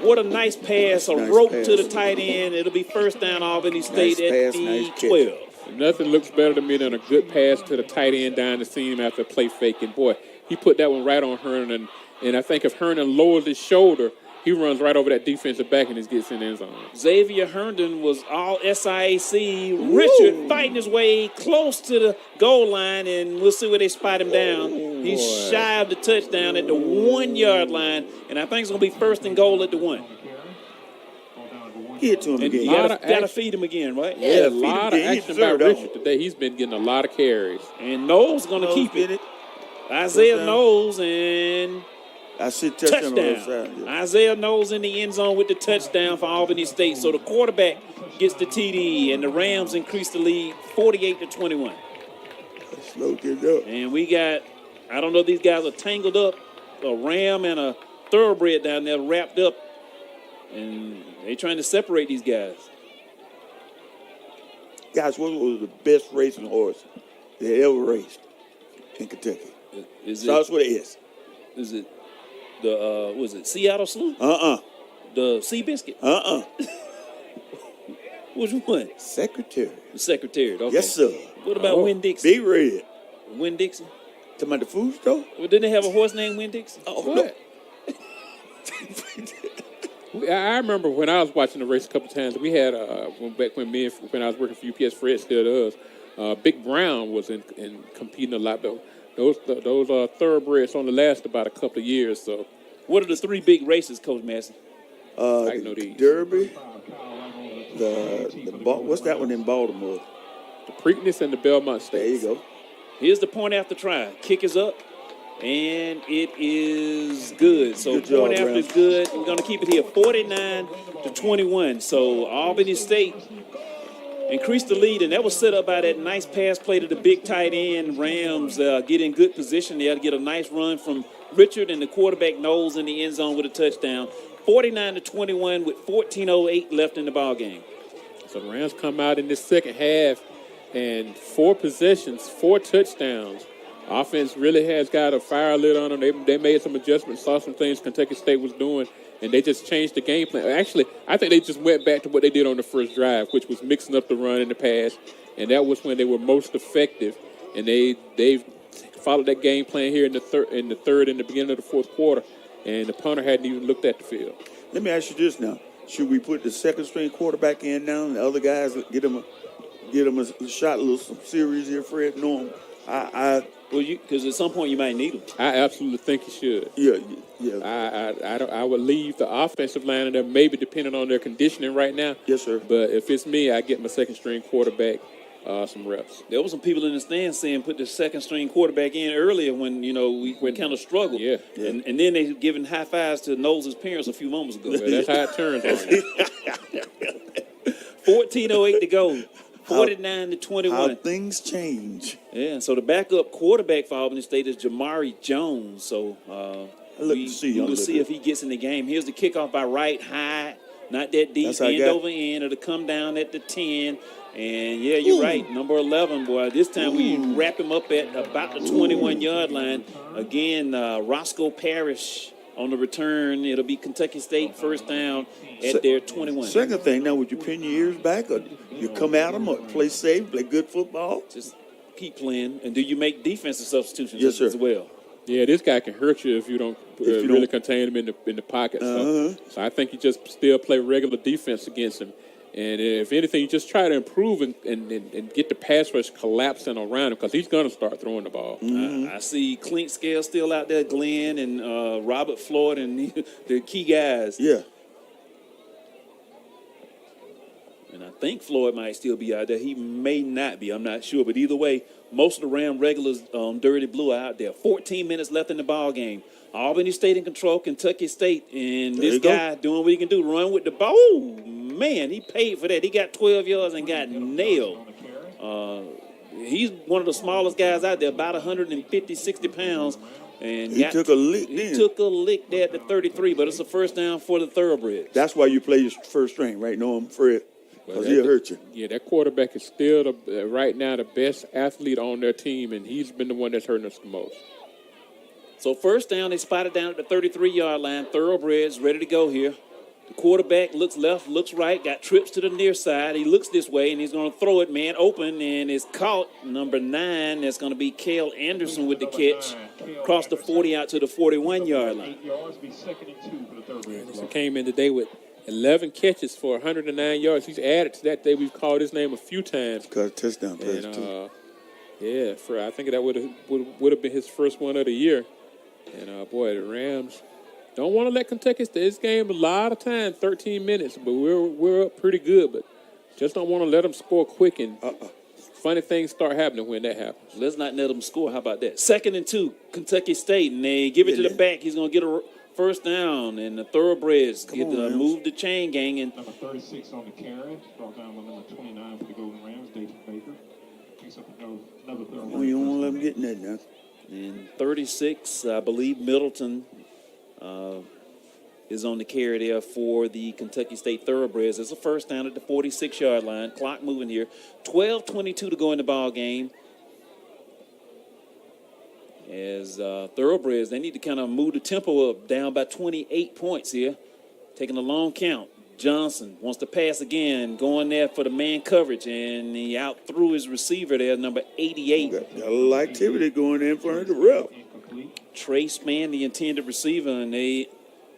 what a nice pass, a Nice rope pass. to the tight end. It'll be first down Albany State Nice at pass, the nice catch. 12. Nothing looks better to me than a good pass to the tight end down the seam after a play fake. And, boy, he put that one right on Herndon. And I think if Herndon lowers his shoulder, he runs right over that defensive back and just gets in the end zone. Xavier Herndon was all SIAC. Richard fighting his way close to the goal line, and we'll see where they spot him down. He's shy of the touchdown at the 1 yard line, and I think it's going to be first and goal at the 1. Get it to him And again. you Lot got of to action. feed him again, right? Yeah, a feed him lot of again. He action by deserved that Richard one. today. He's been getting a lot of carries. And Knowles going to Knowles keep did it. Isaiah Knowles and I see touchdown on the other side. touchdown. Yeah. Isaiah Knowles in the end zone with the touchdown for Albany State. So the quarterback gets the TD, and the Rams increase the lead 48-21. Slow get up. And we got, I don't know if these guys are tangled up, a ram and a thoroughbred down there wrapped up, and they trying to separate these guys. Guys, what was the best racing horse they ever raced in Kentucky? Is Starts it, with an S. is it The was it Seattle Slew? The Sea Biscuit? Which one? Secretary. The Secretary. Okay. Yes, sir. What about Win Dixie? Big Red. Win Dixie? Talking about the food store? Well, didn't they have a horse named Win Dixie? Oh, What? I remember when I was watching the race a couple times. We had when I was working for UPS, Fred still does. Big Brown was in competing a lot. But those thoroughbreds only last about a couple of years. So What are the three big races, Coach Massey? I know these. Derby. What's that one in Baltimore? The Preakness and the Belmont There you Stakes. go. Here's the point after try. Kick is up, and it is good. So Good job, point after Rams. is good. We're going to keep it here, 49-21. So Albany State increased the lead, and that was set up by that nice pass play to the big tight end. Rams get in good position there to get a nice run from Richard, and the quarterback Knowles in the end zone with a touchdown. 49-21 with 14:08 left in the ball game. So the Rams come out in this second half and 4 possessions, 4 touchdowns. Offense really has got a fire lit on them. They made some adjustments, saw some things Kentucky State was doing, and they just changed the game plan. Actually, I think they just went back to what they did on the first drive, which was mixing up the run and the pass, and that was when they were most effective. And they've followed that game plan here in the third and the beginning of the fourth quarter, and the punter hadn't even looked at the field. Let me ask you this now. Should we put the second string quarterback in now and the other guys get them a shot, some series here, Fred? No, Because at some point you might need them. I absolutely think you should. yeah. I would leave the offensive line in there, maybe depending on their conditioning right now. Yes, sir. But if it's me, I get my second string quarterback some reps. There were some people in the stands saying put the second string quarterback in earlier when we kind of struggled. Yeah. And then they giving high fives to Knowles' parents a few moments ago. Well, that's how it turns on you. 14:08 to go. 49-21. How things change. Yeah, so the backup quarterback for Albany State is Jamari Jones. So we will see if he gets in the game. Here's the kickoff by Wright, high, not that deep, That's how I end got over end. It'll come down at the 10. And, yeah, you're right, number 11, boy. This time we wrap him up at about the 21-yard line. Again, Roscoe Parrish on the return. It'll be Kentucky State first down at their 21. Second thing, now, would you pin your ears back or you come at them or play safe, play good football? Just keep playing. And do you make defensive substitutions Yes, sir. as well? Yeah, this guy can hurt you if you don't really contain him in the pocket. So I think you just still play regular defense against him. And if anything, you just try to improve and get the pass rush collapsing around him because he's going to start throwing the ball. I see Clint Scale still out there, Glenn and Robert Floyd and the key guys. Yeah. And I think Floyd might still be out there. He may not be. I'm not sure. But either way, most of the Ram regulars Dirty Blue are out there. 14 minutes left in the ball game. Albany State in control, Kentucky State. And this guy doing what he can do, run with the ball. Oh, man, he paid for that. He got 12 yards and got nailed. He's one of the smallest guys out there, about 150, 60 pounds. And He took a lick He then. took a lick there at the 33, but it's a first down for the thoroughbreds. That's why you play your first string, right? No, I'm Fred. Because he'll hurt you. Yeah, that quarterback is still, right now, the best athlete on their team, and he's been the one that's hurting us the most. So first down, they spotted down at the 33-yard line. Thoroughbreds ready to go here. The quarterback looks left, looks right, got trips to the near side. He looks this way, and he's going to throw it, man, open, and it's caught. Number 9, that's going to be Cale Anderson with the catch. Across the 40 out to the 41-yard line. He came in today with 11 catches for 109 yards. He's added to that. We've called his name a few times. Got a touchdown pass, And, too. I think that would have been his first one of the year. And, boy, the Rams don't want to let Kentucky stay. This game a lot of time, 13 minutes, but we're up pretty good. But just don't want to let them score quick. And funny things start happening when that happens. Let's not let them score. How about that? 2nd and 2, Kentucky State, and they give it to the back. He's going to get a first down, and the Thoroughbreds move the chain gang. And Number 36 on the carry, brought down with number 29 for the Golden Rams, Dayton Baker. Picks up another third. Oh, you don't want to let them get in that now. And 36, I believe Middleton is on the carry there for the Kentucky State Thoroughbreds. It's a first down at the 46-yard line. Clock moving here. 12:22 to go in the ball game. As Thoroughbreds, they need to kind of move the tempo up, down by 28 points here. Taking a long count. Johnson wants to pass again, going there for the man coverage, and he out threw his receiver there, number 88. Got a little activity going in front of the ref. Trey Spann, the intended receiver, and they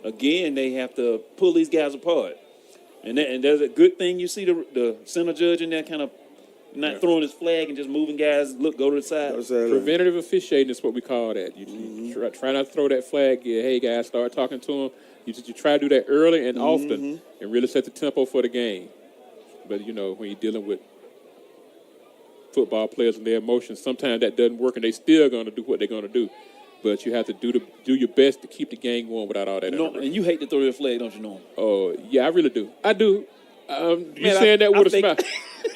have to pull these guys apart. And there's a good thing you see the center judge in there kind of not throwing his flag and just moving guys, go to the side. Preventative officiating is what we call that. You try not to throw that flag. Yeah, hey, guys, start talking to them. You try to do that early and often and really set the tempo for the game. But, when you're dealing with football players and their emotions, sometimes that doesn't work, and they still going to do what they're going to do. But you have to do your best to keep the game going without all that. And you hate to throw your flag, don't you, Norm? Oh, yeah, I really do. I do. You saying that with a smile.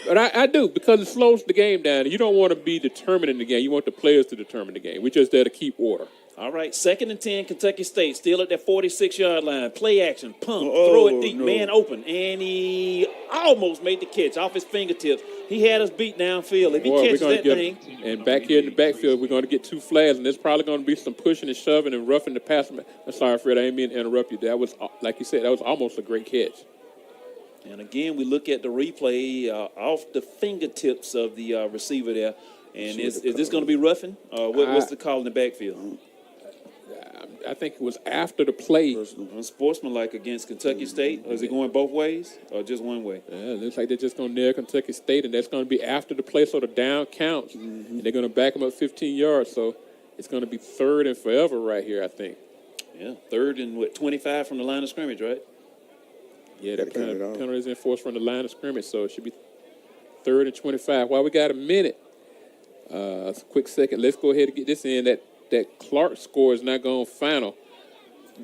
But I do, because it slows the game down. You don't want to be determining the game. You want the players to determine the game. We're just there to keep order. All right, 2nd and 10, Kentucky State, still at that 46-yard line. Play action, pump, throw it deep, man open. And he almost made the catch off his fingertips. He had us beat downfield. If he catches that thing. And back here in the backfield, we're going to get 2 flags, and there's probably going to be some pushing and shoving and roughing the passer. I'm sorry, Fred, I didn't mean to interrupt you. That was, like you said, that was almost a great catch. And again, we look at the replay off the fingertips of the receiver there. And is this going to be roughing? What's the call in the backfield? I think it was after the play. Unsportsmanlike against Kentucky State. Or is it going both ways or just one way? Yeah, it looks like they're just going to nail Kentucky State, and that's going to be after the play, so the down counts. And they're going to back them up 15 yards. So it's going to be 3rd and forever right here, I think. Yeah, 3rd and 25 from the line of scrimmage, right? Yeah, that penalty is enforced from the line of scrimmage, so it should be 3rd and 25. While we got a minute, a quick second, let's go ahead and get this in. That Clark score is not going final.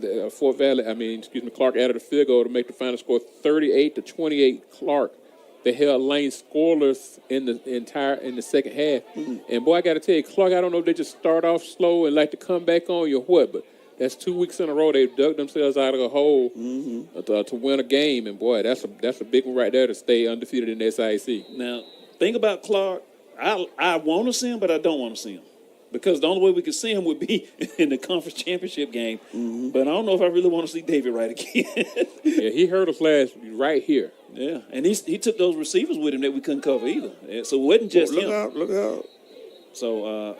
Clark added a field goal to make the final score 38-28. Clark. They held Lane scoreless in the second half. And boy, I got to tell you, Clark, I don't know if they just start off slow and like to come back on you or what, but that's 2 weeks in a row they've dug themselves out of a hole to win a game. And boy, that's a big one right there to stay undefeated in the SIAC. Now, think about Clark. I want to see him, but I don't want to see him. Because the only way we could see him would be in the conference championship game. But I don't know if I really want to see David Wright again. Yeah, he hurt us right here. Yeah, and he took those receivers with him that we couldn't cover either. So it wasn't just him. Look out. So,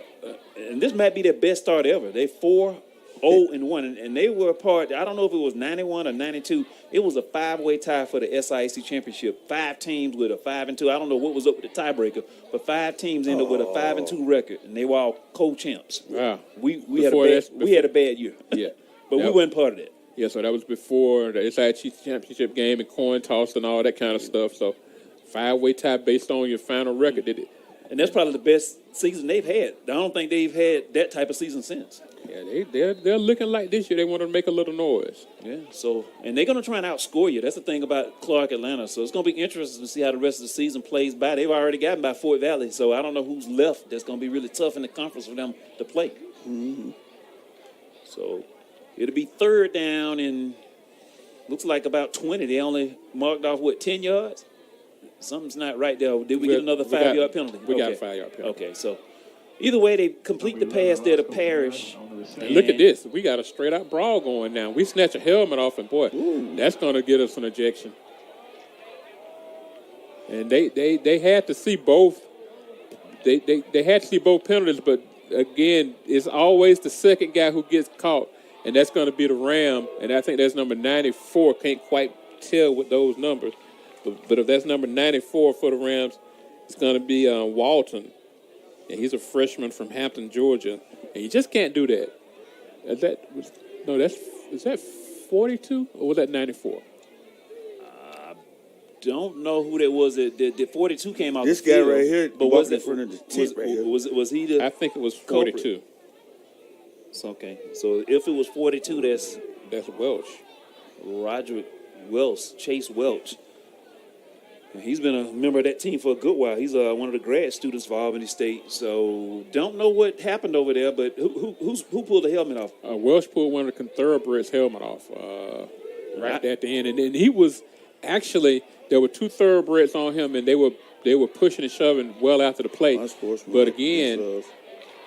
and this might be their best start ever. They 4-0-1, and they were a part. I don't know if it was 91 or 92. It was a 5-way tie for the SIAC championship. 5 teams with a 5-2. I don't know what was up with the tiebreaker, but 5 teams ended up with a 5-2 record, and they were all co-champs. Wow. We had a bad year. Yeah, but we weren't part of that. Yeah, so that was before the SIAC championship game and coin toss and all that kind of stuff. So 5-way tie based on your final record, did it? And that's probably the best season they've had. I don't think they've had that type of season since. Yeah, they're looking like this year they want to make a little noise. Yeah, so, and they're going to try and outscore you. That's the thing about Clark Atlanta. So it's going to be interesting to see how the rest of the season plays by. They've already gotten by Fort Valley, so I don't know who's left. That's going to be really tough in the conference for them to play. So it'll be 3rd down and looks like about 20. They only marked off, 10 yards? Something's not right there. Did we get another 5-yard penalty? We got a 5-yard penalty. Okay, so either way, they complete the pass there to Parrish. And look at this. We got a straight-out brawl going now. We snatch a helmet off, and, boy, that's going to get us an ejection. And they had to see both. They had to see both penalties, but, again, it's always the second guy who gets caught, and that's going to be the Ram. And I think that's number 94. Can't quite tell with those numbers. But if that's number 94 for the Rams, it's going to be Walton. And he's a freshman from Hampton, Georgia. And you just can't do that. Is that 42 or was that 94? Don't know who that was. The 42 came out. This the guy field, right here, but was it in front of the tent right here. Was he the? I think it was 42. It's okay. So if it was 42, that's Welch. Roderick Welch, Chase Welch. He's been a member of that team for a good while. He's one of the grad students for Albany State. So don't know what happened over there, but who pulled the helmet off? Welch pulled one of the Thoroughbreds' helmet off right at the end. And then he was actually, there were 2 Thoroughbreds on him, and they were pushing and shoving well after the play. But again,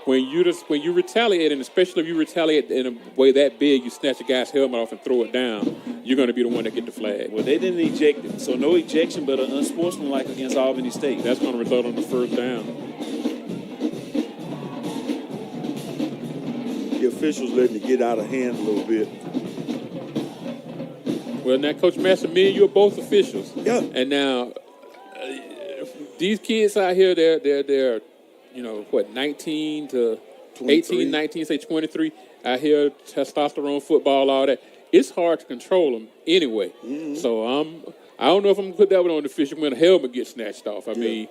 when you retaliate, and especially if you retaliate in a way that big, you snatch a guy's helmet off and throw it down, you're going to be the one that get the flag. Well, they didn't eject him, so no ejection, but an unsportsmanlike against Albany State. That's going to result in the first down. The officials letting it get out of hand a little bit. Well, now, Coach Master, me and you are both officials. Yeah. And now, these kids out here, they're 19 to 23. 18, 19, say 23, out here, testosterone, football, all that. It's hard to control them anyway. Mm-hmm. So I don't know if I'm going to put that one on the official when a helmet gets snatched off. I mean,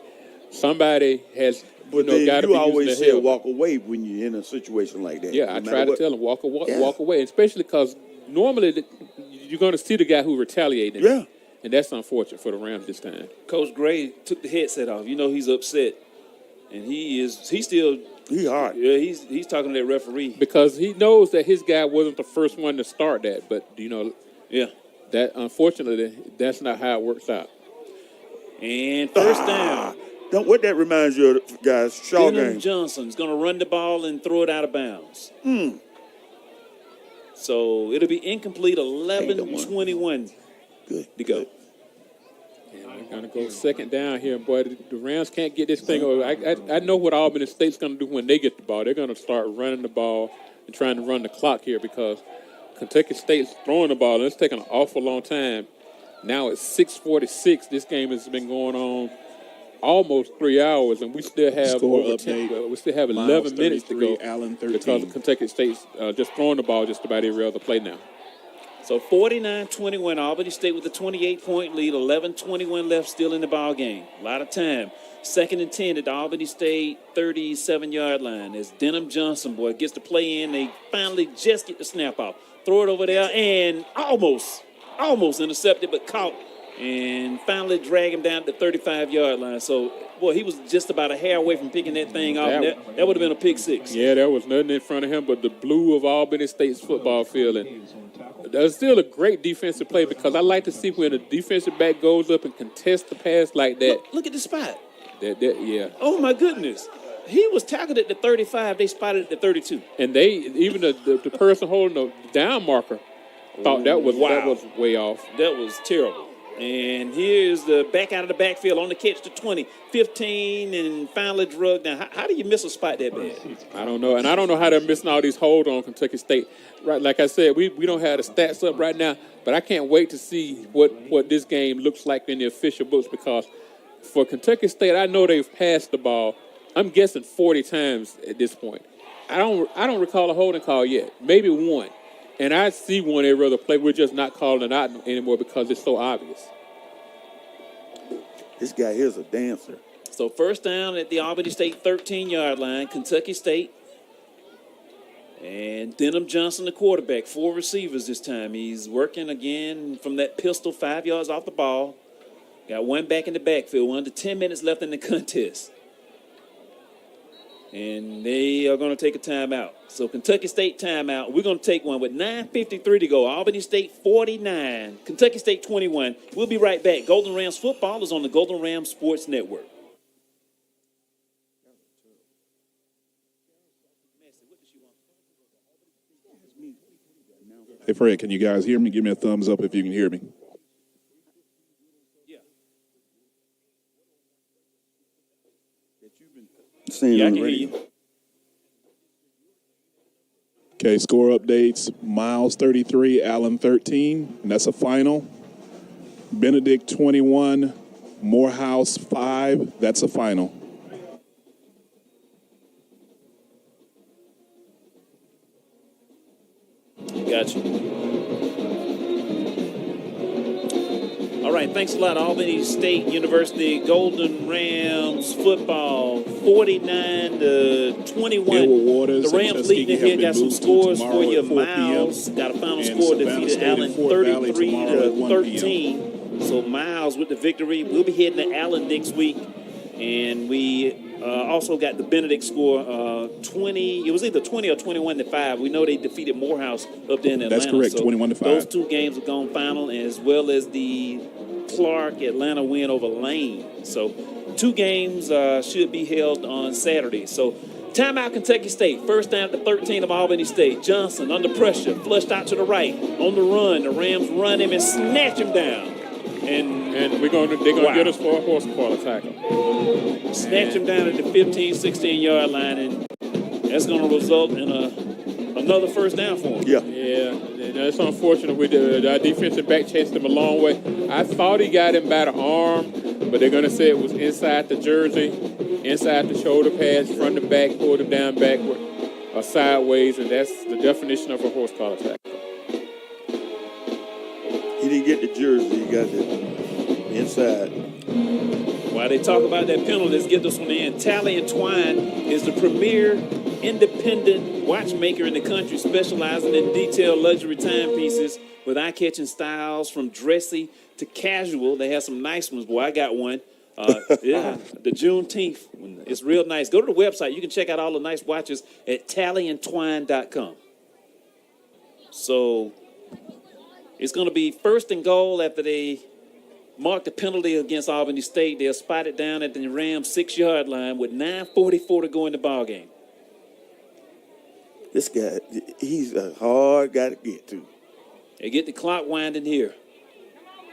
somebody has But got to then be you using always their said helmet. walk away when you're in a situation like that. Yeah, no I matter try to what. tell them walk Yeah. away, especially because normally you're going to see the guy who retaliated. Yeah. And that's unfortunate for the Rams this time. Coach Gray took the headset off. You know he's upset, and he's still. He hard. Yeah, he's talking to that referee. Because he knows that his guy wasn't the first one to start that. But, Yeah. that unfortunately, that's not how it works out. And first down. What that reminds you of, guys? Shaw Denham game. Johnson's going to run the ball and throw it out of bounds. So it'll be incomplete, 11-21 Good. to go. We're going to go second down here. Boy, the Rams can't get this thing over. I know what Albany State's going to do when they get the ball. They're going to start running the ball and trying to run the clock here because Kentucky State's throwing the ball, and it's taking an awful long time. Now it's 6:46. This game has been going on almost 3 hours, and we still have Score over update. 10. We still have Miles 11 minutes to 33, go. Allen because 13. Kentucky State's just throwing the ball just about every other play now. So 49-21, Albany State with a 28-point lead, 11-21 left still in the ball game. A lot of time. Second and 10 at the Albany State 37-yard line as Denham Johnson, gets the play in. They finally just get the snap off. Throw it over there and almost intercepted, but caught. And finally drag him down to the 35-yard line. So, he was just about a hair away from picking that thing off. That would have been a pick six. Yeah, there was nothing in front of him but the blue of Albany State's football field. And that's still a great defensive play because I like to see when a defensive back goes up and contests the pass like that. Look at the spot. Yeah. Oh, my goodness. He was tackled at the 35. They spotted at the 32. And even the person holding the down marker thought that was way off. That was terrible. And here's the back out of the backfield on the catch to 20, 15, and finally drugged down. How do you miss a spot that bad? I don't know. And I don't know how they're missing all these holds on Kentucky State. Right, like I said, we don't have the stats up right now, but I can't wait to see what this game looks like in the official books because for Kentucky State, I know they've passed the ball, I'm guessing 40 times at this point. I don't recall a holding call yet, maybe one. And I see one every other play. We're just not calling it out anymore because it's so obvious. This guy here's a dancer. So first down at the Albany State 13-yard line, Kentucky State. And Denham Johnson, the quarterback, 4 receivers this time. He's working again from that pistol, 5 yards off the ball. Got one back in the backfield, 1 to 10 minutes left in the contest. And they are going to take a timeout. So Kentucky State timeout. We're going to take one with 9:53 to go. Albany State 49, Kentucky State 21. We'll be right back. Golden Rams football is on the Golden Rams Sports Network. Hey, Fred, can you guys hear me? Give me a thumbs up if you can hear me. Seen Yeah, I on can the hear radio. you. Okay, score updates. Miles 33, Allen 13, and that's a final. Benedict 21, Morehouse 5, that's a final. Gotcha. All right, thanks a lot. Albany State University Golden Rams football 49-21. Edward Waters The and Rams Tuskegee leading have here. been Got some moved to scores for tomorrow you. at 4 p.m. Miles got a final and score, Savannah defeated State Allen and Fort Valley 33 tomorrow to at 1 13. So Miles with the victory. We'll be heading to Allen next week. And we also got the Benedict score 20. It was either 20 or 21-5. We know they defeated Morehouse up there in Atlanta. That's correct, So 21-5. those two games have gone final, as well as the Clark Atlanta win over Lane. So 2 games should be held on Saturday. So Timeout, Kentucky State. First down at the 13 of Albany State. Johnson under pressure, flushed out to the right. On the run, the Rams run him and snatch him down. And they're going to get us for a horse collar tackle. Snatch him down at the 15, 16-yard line, and that's going to result in another first down for him. Yeah. Yeah, and it's unfortunate. Our defensive back chased him a long way. I thought he got him by the arm, but they're going to say it was inside the jersey, inside the shoulder pads, front to back, pulled him down backward or sideways, and that's the definition of a horse collar tackle. He didn't get the jersey. He got the inside. While they talk about that penalty, let's get this one in. Tally and Twine is the premier independent watchmaker in the country, specializing in detailed luxury timepieces with eye-catching styles from dressy to casual. They have some nice ones. Boy, I got one. Yeah, the Juneteenth. It's real nice. Go to the website. You can check out all the nice watches at tallyandtwine.com. So it's going to be first and goal after they mark the penalty against Albany State. They'll spot it down at the Rams 6-yard line with 9:44 to go in the ball game. This guy, he's a hard guy to get to. They get the clock winding here.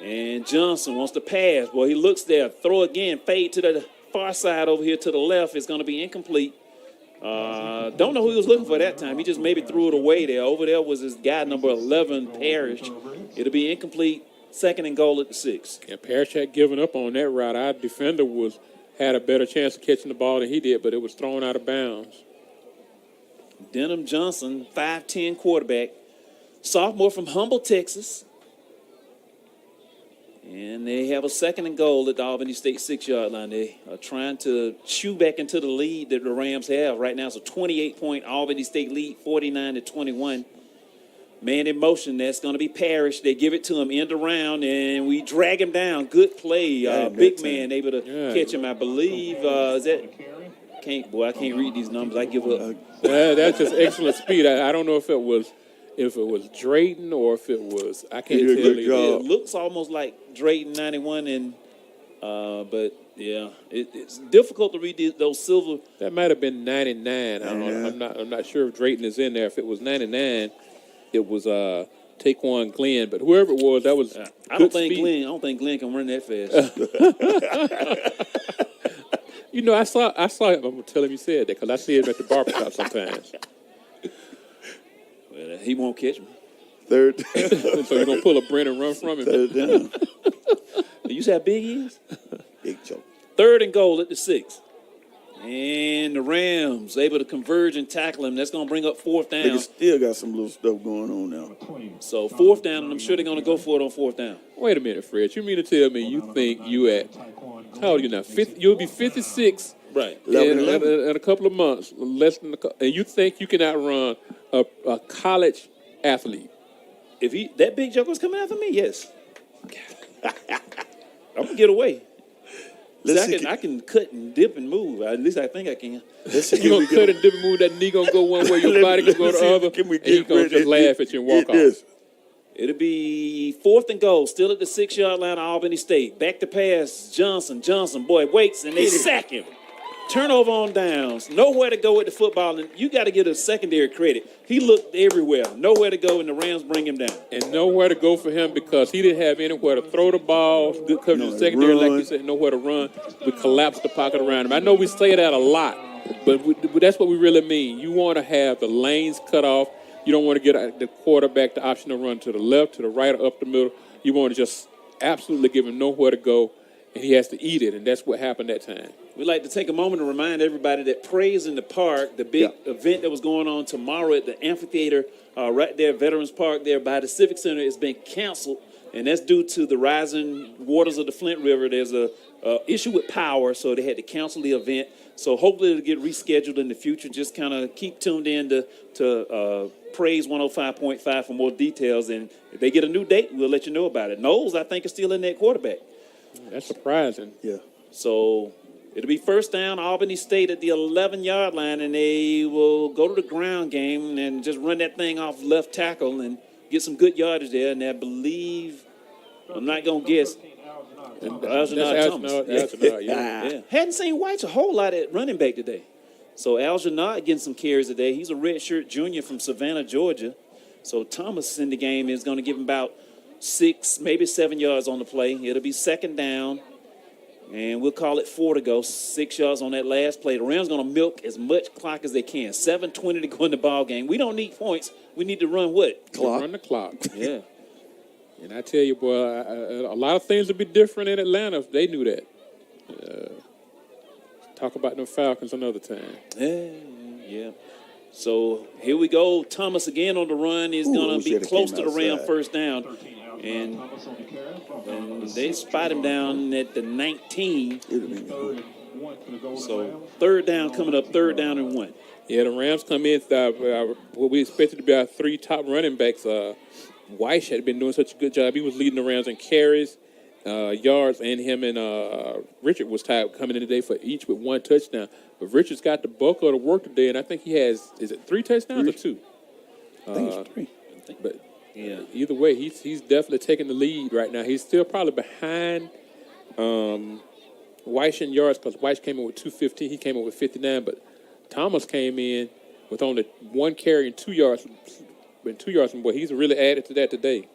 And Johnson wants to pass. Boy, he looks there. Throw again. Fade to the far side over here to the left. It's going to be incomplete. Don't know who he was looking for that time. He just maybe threw it away there. Over there was his guy, number 11, Parrish. It'll be incomplete. Second and goal at the 6. And Parrish had given up on that route. Our defender had a better chance of catching the ball than he did, but it was thrown out of bounds. Denham Johnson, 5'10" quarterback, sophomore from Humble, Texas. And they have a second and goal at the Albany State 6-yard line. They are trying to chew back into the lead that the Rams have. Right now it's a 28-point Albany State lead, 49-21. Man in motion, that's going to be Parrish. They give it to him end around, and we drag him down. Good play. Big man able to catch him, I believe. Is that? I can't read these numbers. I give up. That's just excellent speed. I don't know if it was Drayton or if it was, I can't tell you. It looks almost like Drayton 91, and but yeah, it's difficult to read those silver. That might have been 99. I'm not sure if Drayton is in there. If it was 99, it was Taquan Glenn, but whoever it was, that was. I don't think Glenn can run that fast. You know, I saw him. I'm gonna tell him you said that because I see him at the barbershop sometimes. Well, he won't catch me. Third. So you're gonna pull a Brent and run from him. Third down. You see how big he is? Big joke. Third and goal at the 6. And the Rams able to converge and tackle him. That's going to bring up fourth down. They still got some little stuff going on now. So fourth down, and I'm sure they're going to go for it on fourth down. Wait a minute, Fred. You mean to tell me you think you at, how old are you now? You'll be 56 right in a couple of months, and you think you can outrun a college athlete? If that big joker's coming after me, yes. I'm going to get away. I can cut and dip and move. At least I think I can. You're going to cut and dip and move. That knee going to go one way, your body can go the other, and he's going to just laugh at you and walk off. It'll be fourth and goal, still at the 6-yard line of Albany State. Back to pass, Johnson, boy, waits, and they sack him. Turnover on downs. Nowhere to go with the football, and you got to give a secondary credit. He looked everywhere. Nowhere to go, and the Rams bring him down. And nowhere to go for him because he didn't have anywhere to throw the ball. Good coverage in the secondary, like you said, nowhere to run. We collapsed the pocket around him. I know we say that a lot, but that's what we really mean. You want to have the lanes cut off. You don't want to get the quarterback the option to run to the left, to the right, or up the middle. You want to just absolutely give him nowhere to go, and he has to eat it, and that's what happened that time. We'd like to take a moment to remind everybody that Praise in the Park, the big event that was going on tomorrow at the amphitheater right there, Veterans Park there by the Civic Center, has been canceled, and that's due to the rising waters of the Flint River. There's a issue with power, so they had to cancel the event. So hopefully it'll get rescheduled in the future. Just kind of keep tuned in to Praise 105.5 for more details, and if they get a new date, we'll let you know about it. Knowles, I think, is still in that quarterback. That's surprising. Yeah. So it'll be first down, Albany State at the 11-yard line, and they will go to the ground game and just run that thing off left tackle and get some good yardage there. And I believe, I'm not going to guess, Algernon Thomas. Yeah. Hadn't seen White a whole lot at running back today. So Algernon getting some carries today. He's a redshirt junior from Savannah, Georgia. So Thomas in the game is going to give him about 6, maybe 7 yards on the play. It'll be second down, and we'll call it 4 to go. 6 yards on that last play. The Rams going to milk as much clock as they can. 7:20 to go in the ball game. We don't need points. We need to run what? Clock. Run the clock. Yeah. And I tell you, boy, a lot of things would be different in Atlanta if they knew that. Talk about them Falcons another time. Yeah. So here we go. Thomas again on the run is going to be close to the Ram first down. And they spot him down at the 19. So third down coming up, 3rd down and 1. Yeah, the Rams come in. What we expected to be our 3 top running backs. Weish had been doing such a good job. He was leading the Rams in carries, yards, and him and Richard was tied coming in today for each with 1 touchdown. But Richard's got the bulk of the work today, and I think he has, is it 3 touchdowns or 2? I think it's 3. But yeah, either way, he's definitely taking the lead right now. He's still probably behind Weish in yards because Weish came in with 215. He came in with 59, but Thomas came in with only 1 carry and 2 yards. And 2 yards, and boy, he's really added to that today.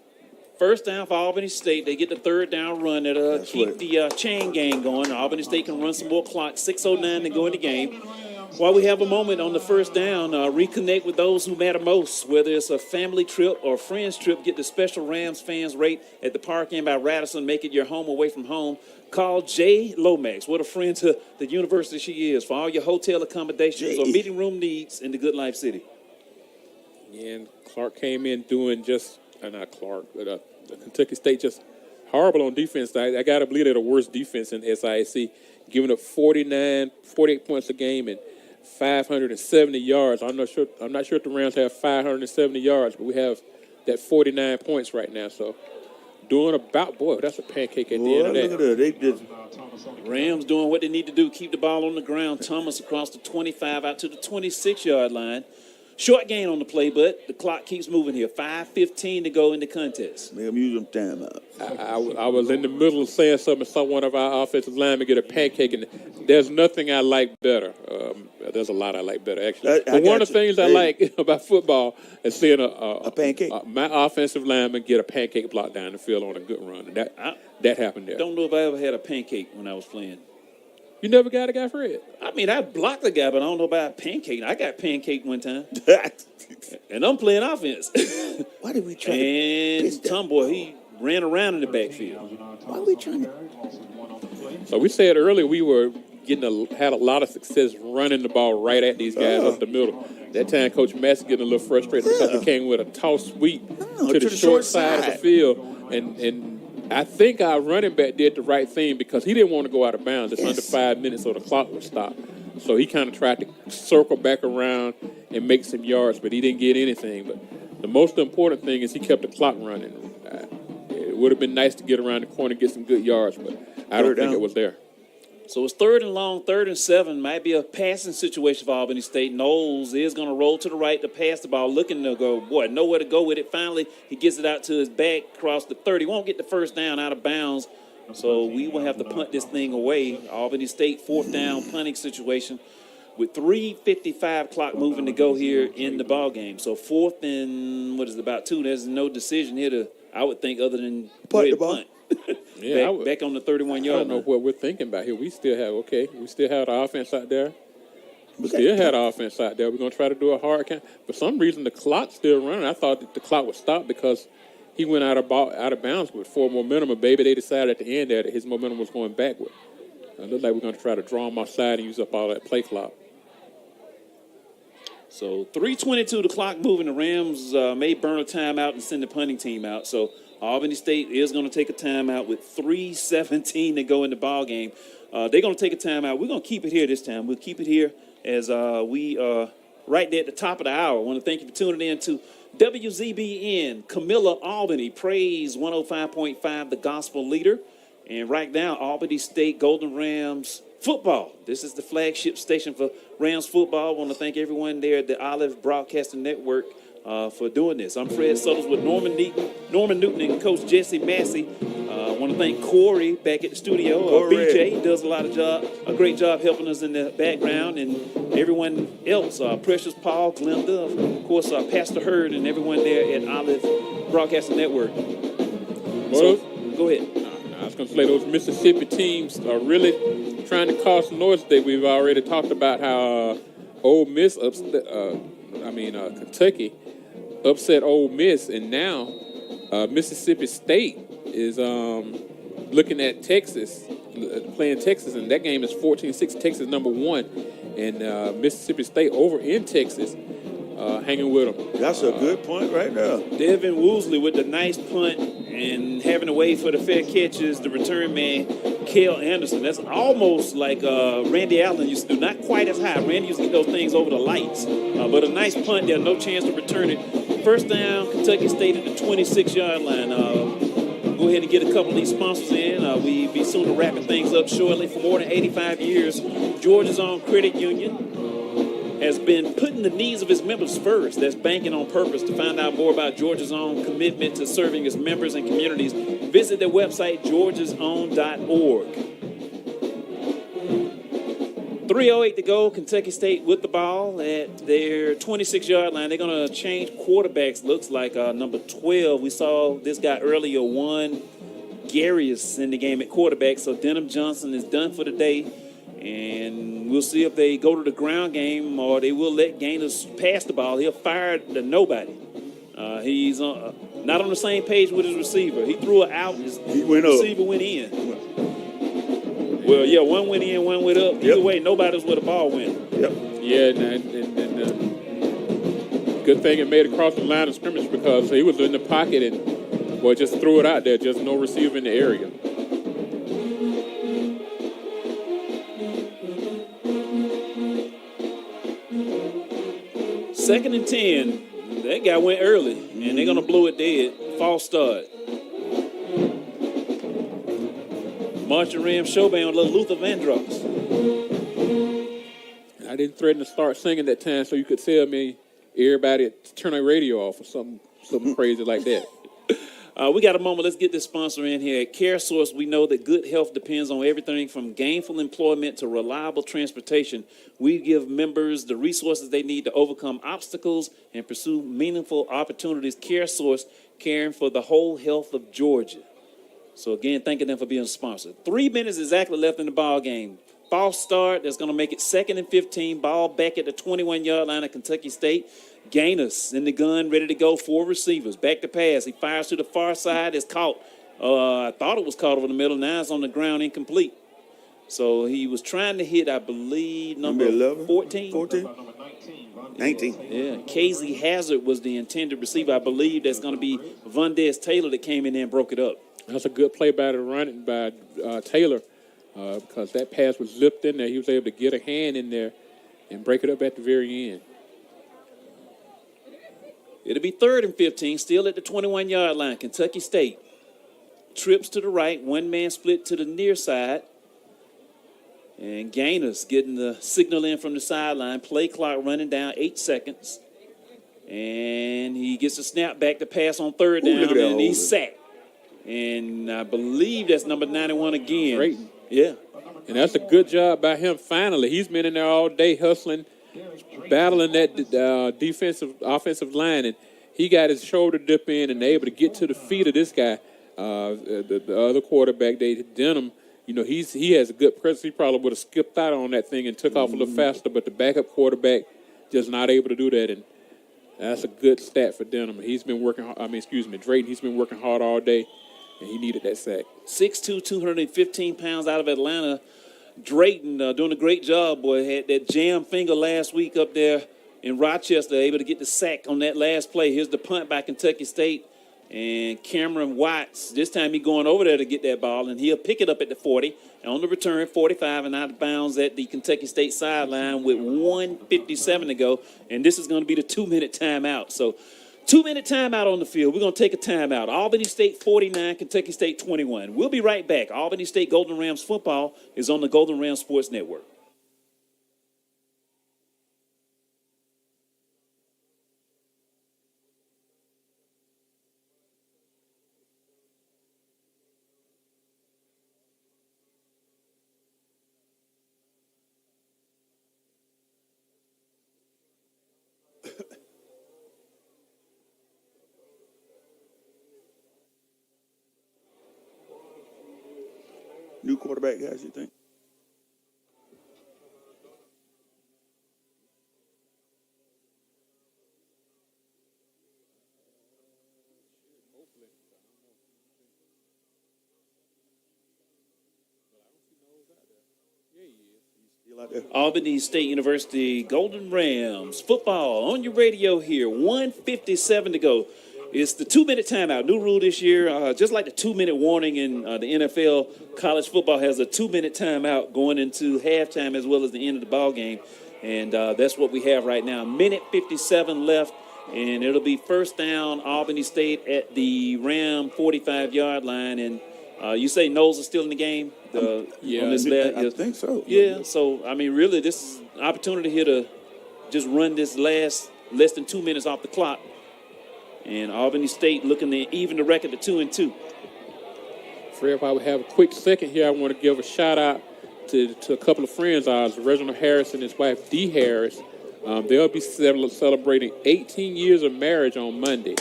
First down for Albany State. They get the 3rd down run that'll keep the chain gang going. Albany State can run some more clock. 6:09 to go in the game. While we have a moment on the first down, reconnect with those who matter most. Whether it's a family trip or a friend's trip, get the special Rams fans rate at the Park Inn by Radisson. Make it your home away from home. Call Jay Lomax. What a friend to the university she is for all your hotel accommodations or meeting room needs in the Good Life City. Yeah, and Clark came in doing just, not Clark, but Kentucky State just horrible on defense. I got to believe they're the worst defense in SIAC, giving up 48 points a game and 570 yards. I'm not sure if the Rams have 570 yards, but we have that 49 points right now. So doing about, boy, that's a pancake at the end of that. Look at that. They just Rams doing what they need to do, keep the ball on the ground. Thomas across the 25 out to the 26-yard line. Short gain on the play, but the clock keeps moving here. 5:15 to go in the contest. make them use them timeouts. I was in the middle of saying something, saw one of our offensive linemen get a pancake, and there's nothing I like better. There's a lot I like better, actually. But one of the things I like about football is seeing a pancake. My offensive lineman get a pancake block down the field on a good run. And that happened there. Don't know if I ever had a pancake when I was playing. You never got a guy, Fred? I mean, I blocked the guy, but I don't know about pancake. I got pancaked one time. And I'm playing offense. Why did we try And Tom Boy, he ran around in the backfield. Why are we trying to? So we said earlier we were had a lot of success running the ball right at these guys up the middle. That time, Coach Massey getting a little frustrated because he came with a toss sweep to the short side of the field. And I think our running back did the right thing because he didn't want to go out of bounds. It's under 5 minutes, so the clock would stop. So he kind of tried to circle back around and make some yards, but he didn't get anything. But the most important thing is he kept the clock running. It would have been nice to get around the corner and get some good yards, but I don't think it was there. So it's 3rd and long, 3rd and 7. Might be a passing situation for Albany State. Knowles is going to roll to the right to pass the ball, looking to go, boy, nowhere to go with it. Finally, he gets it out to his back, across the 30. Won't get the first down out of bounds. So we will have to punt this thing away. Albany State, 4th down punting situation with 3:55 clock moving to go here in the ball game. So 4th and, about 2. There's no decision here to, I would think, other than Punt the ball. Yeah, back on the 31-yard I don't know line. what we're thinking about here. We still have the offense out there. We still had the offense out there. We're going to try to do a hard count. For some reason, the clock's still running. I thought that the clock would stop because he went out of bounds with 4 momentum. But maybe they decided at the end there that his momentum was going backward. It looks like we're going to try to draw him outside and use up all that play clock. So 3:22, the clock moving. The Rams may burn a timeout and send the punting team out. So Albany State is going to take a timeout with 3:17 to go in the ball game. They're going to take a timeout. We're going to keep it here this time. We'll keep it here as we right there at the top of the hour. I want to thank you for tuning in to WZBN, Camilla, Albany, Praise 105.5, the gospel leader. And right now, Albany State Golden Rams football. This is the flagship station for Rams football. I want to thank everyone there at the Olive Broadcasting Network for doing this. I'm Fred Suttles with Norman Newton, and Coach Jesse Massey. I want to thank Corey back at the studio. BJ does a great job helping us in the background, and everyone else, Precious Paul, Glenda, of course, Pastor Hurd, and everyone there at Olive Broadcasting Network. Well, Go ahead. I was going to say those Mississippi teams are really trying to cause some noise today. We've already talked about how Ole Miss Kentucky upset Ole Miss, and now Mississippi State is looking at Texas, playing Texas, and that game is 14-6. Texas #1, and Mississippi State over in Texas, hanging with them. That's a good point right there. Devin Woosley with the nice punt and having to wait for the fair catches, the return man, Cale Anderson. That's almost like Randy Allen used to do. Not quite as high. Randy used to get those things over the lights. But a nice punt there, no chance to return it. First down, Kentucky State at the 26-yard line. Go ahead and get a couple of these sponsors in. We'll be soon to wrapping things up shortly. For more than 85 years, Georgia's own credit union has been putting the needs of its members first. That's banking on purpose. To find out more about Georgia's Own commitment to serving its members and communities, visit their website, georgiasown.org. 3:08 to go. Kentucky State with the ball at their 26-yard line. They're going to change quarterbacks. Looks like number 12. We saw this guy earlier, Juan Garius, in the game at quarterback. So Denham Johnson is done for the day. And we'll see if they go to the ground game or they will let Gainers pass the ball. He'll fire to nobody. He's not on the same page with his receiver. He threw it out. His receiver went in. Well, yeah, one went in, one went up. Either way, nobody's where the ball went. Yep. Yeah, and good thing it made it across the line of scrimmage because he was in the pocket and, boy, just threw it out there. Just no receiver in the area. Second and 10. That guy went early, and they're going to blow it dead. False start. Marching Ram Showband with Luther Vandross. I didn't threaten to start singing that time so you could tell me everybody to turn their radio off or something crazy like that. We got a moment. Let's get this sponsor in here. At CareSource, we know that good health depends on everything from gainful employment to reliable transportation. We give members the resources they need to overcome obstacles and pursue meaningful opportunities. CareSource, caring for the whole health of Georgia. So, again, thanking them for being a sponsor. 3 minutes exactly left in the ball game. False start. That's going to make it 2nd and 15. Ball back at the 21-yard line of Kentucky State. Gainers in the gun, ready to go. 4 receivers. Back to pass. He fires to the far side. It's caught. I thought it was caught over the middle. Now it's on the ground, incomplete. So he was trying to hit, I believe, number 11, 14? 19. Yeah. Casey Hazard was the intended receiver. I believe that's going to be Vundez Taylor that came in there and broke it up. That's a good play by Taylor because that pass was zipped in there. He was able to get a hand in there and break it up at the very end. It'll be 3rd and 15, still at the 21-yard line. Kentucky State trips to the right, one man split to the near side. And Gainers getting the signal in from the sideline. Play clock running down 8 seconds. And he gets a snap back to pass on 3rd down, and he's sacked. And I believe that's number 91 again. Great. Yeah. And that's a good job by him finally. He's been in there all day hustling, battling that offensive line, and he got his shoulder dip in and able to get to the feet of this guy. The other quarterback, Denham, you know, he has a good presence. He probably would have skipped out on that thing and took off a little faster, but the backup quarterback just not able to do that, and that's a good stat for Denham. He's been working Drayton, he's been working hard all day, and he needed that sack. 6'2", 215 pounds out of Atlanta. Drayton doing a great job, boy. Had that jam finger last week up there in Rochester, able to get the sack on that last play. Here's the punt by Kentucky State. And Cameron Watts, this time he's going over there to get that ball, and he'll pick it up at the 40. And on the return, 45 and out of bounds at the Kentucky State sideline with 1:57 to go. And this is going to be the 2-minute timeout. So 2-minute timeout on the field. We're going to take a timeout. Albany State 49, Kentucky State 21. We'll be right back. Albany State Golden Rams football is on the Golden Rams Sports Network. new quarterback, guys, you think? Still out there? Albany State University Golden Rams football on your radio here. 1:57 to go. It's the 2-minute timeout. New rule this year, just like the 2-minute warning in the NFL. College football has a 2-minute timeout going into halftime as well as the end of the ball game, and that's what we have right now. Minute 57 left, and it'll be first down Albany State at the Ram 45-yard line. And you say Knowles is still in the game? Yeah, on this I think so. Yeah, so, I mean, really, this is an opportunity here to just run this less than 2 minutes off the clock. And Albany State looking to even the record to 2-2. Fred, while we have a quick second here, I want to give a shout-out to a couple of friends of ours, Reginald Harris and his wife, Dee Harris. They'll be celebrating 18 years of marriage on Monday.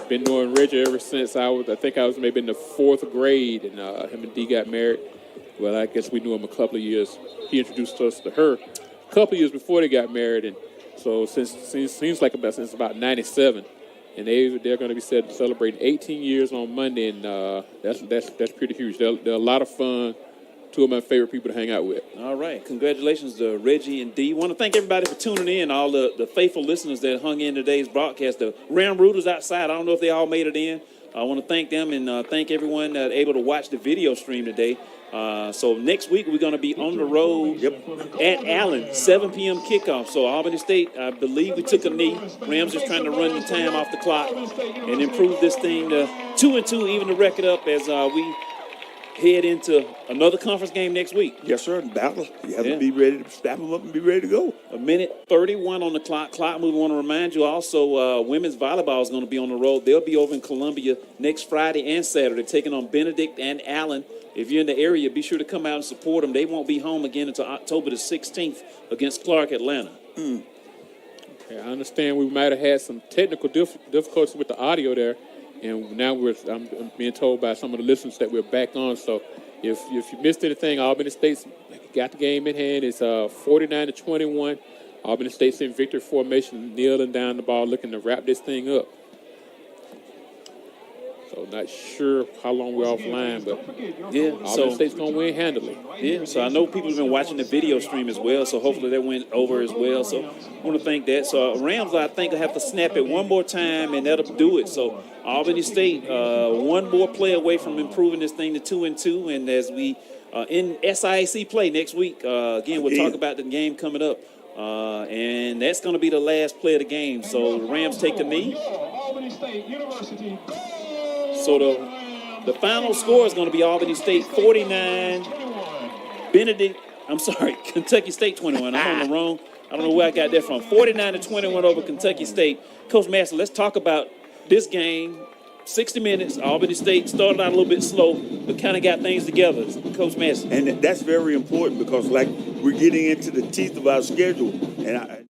Been knowing Reggie ever since I think I was maybe in the 4th grade, and him and Dee got married. Well, I guess we knew him a couple of years. He introduced us to her a couple of years before they got married, and so seems like since about 97, and they're going to be celebrating 18 years on Monday, and that's pretty huge. They're a lot of fun. Two of my favorite people to hang out with. All right. Congratulations to Reggie and Dee. Want to thank everybody for tuning in, all the faithful listeners that hung in today's broadcast. The Ram Rooters outside, I don't know if they all made it in. I want to thank them and thank everyone that able to watch the video stream today. So next week we're going to be on the road at Allen, 7 p.m. kickoff. So Albany State, I believe we took a knee. Rams just trying to run the time off the clock and improve this thing to 2-2, even the record up as we head into another conference game next week. Yes, sir. Battle. You have to be ready to snap them up and be ready to go. A minute 31 on the clock. We want to remind you also women's volleyball is going to be on the road. They'll be over in Columbia next Friday and Saturday, taking on Benedict and Allen. If you're in the area, be sure to come out and support them. They won't be home again until October the 16th against Clark Atlanta. Okay, I understand we might have had some technical difficulties with the audio there. And now I'm being told by some of the listeners that we're back on. So if you missed anything, Albany State's got the game in hand. It's 49-21. Albany State's in victory formation, kneeling down the ball, looking to wrap this thing up. So not sure how long we're offline, but Albany State's going to win handily. Yeah, so I know people have been watching the video stream as well, so hopefully that went over as well. So I want to thank that. So Rams, I think, will have to snap it one more time, and that'll do it. So Albany State, one more play away from improving this thing to 2-2. And as we in SIAC play next week, again, we'll talk about the game coming up. And that's going to be the last play of the game. So the Rams take the knee. So the final score is going to be Albany State 49, Kentucky State 21. I'm on the wrong. I don't know where I got that from. 49-21 over Kentucky State. Coach Master, let's talk about this game. 60 minutes. Albany State started out a little bit slow, but kind of got things together. Coach Master. And that's very important because, like, we're getting into the teeth of our schedule. And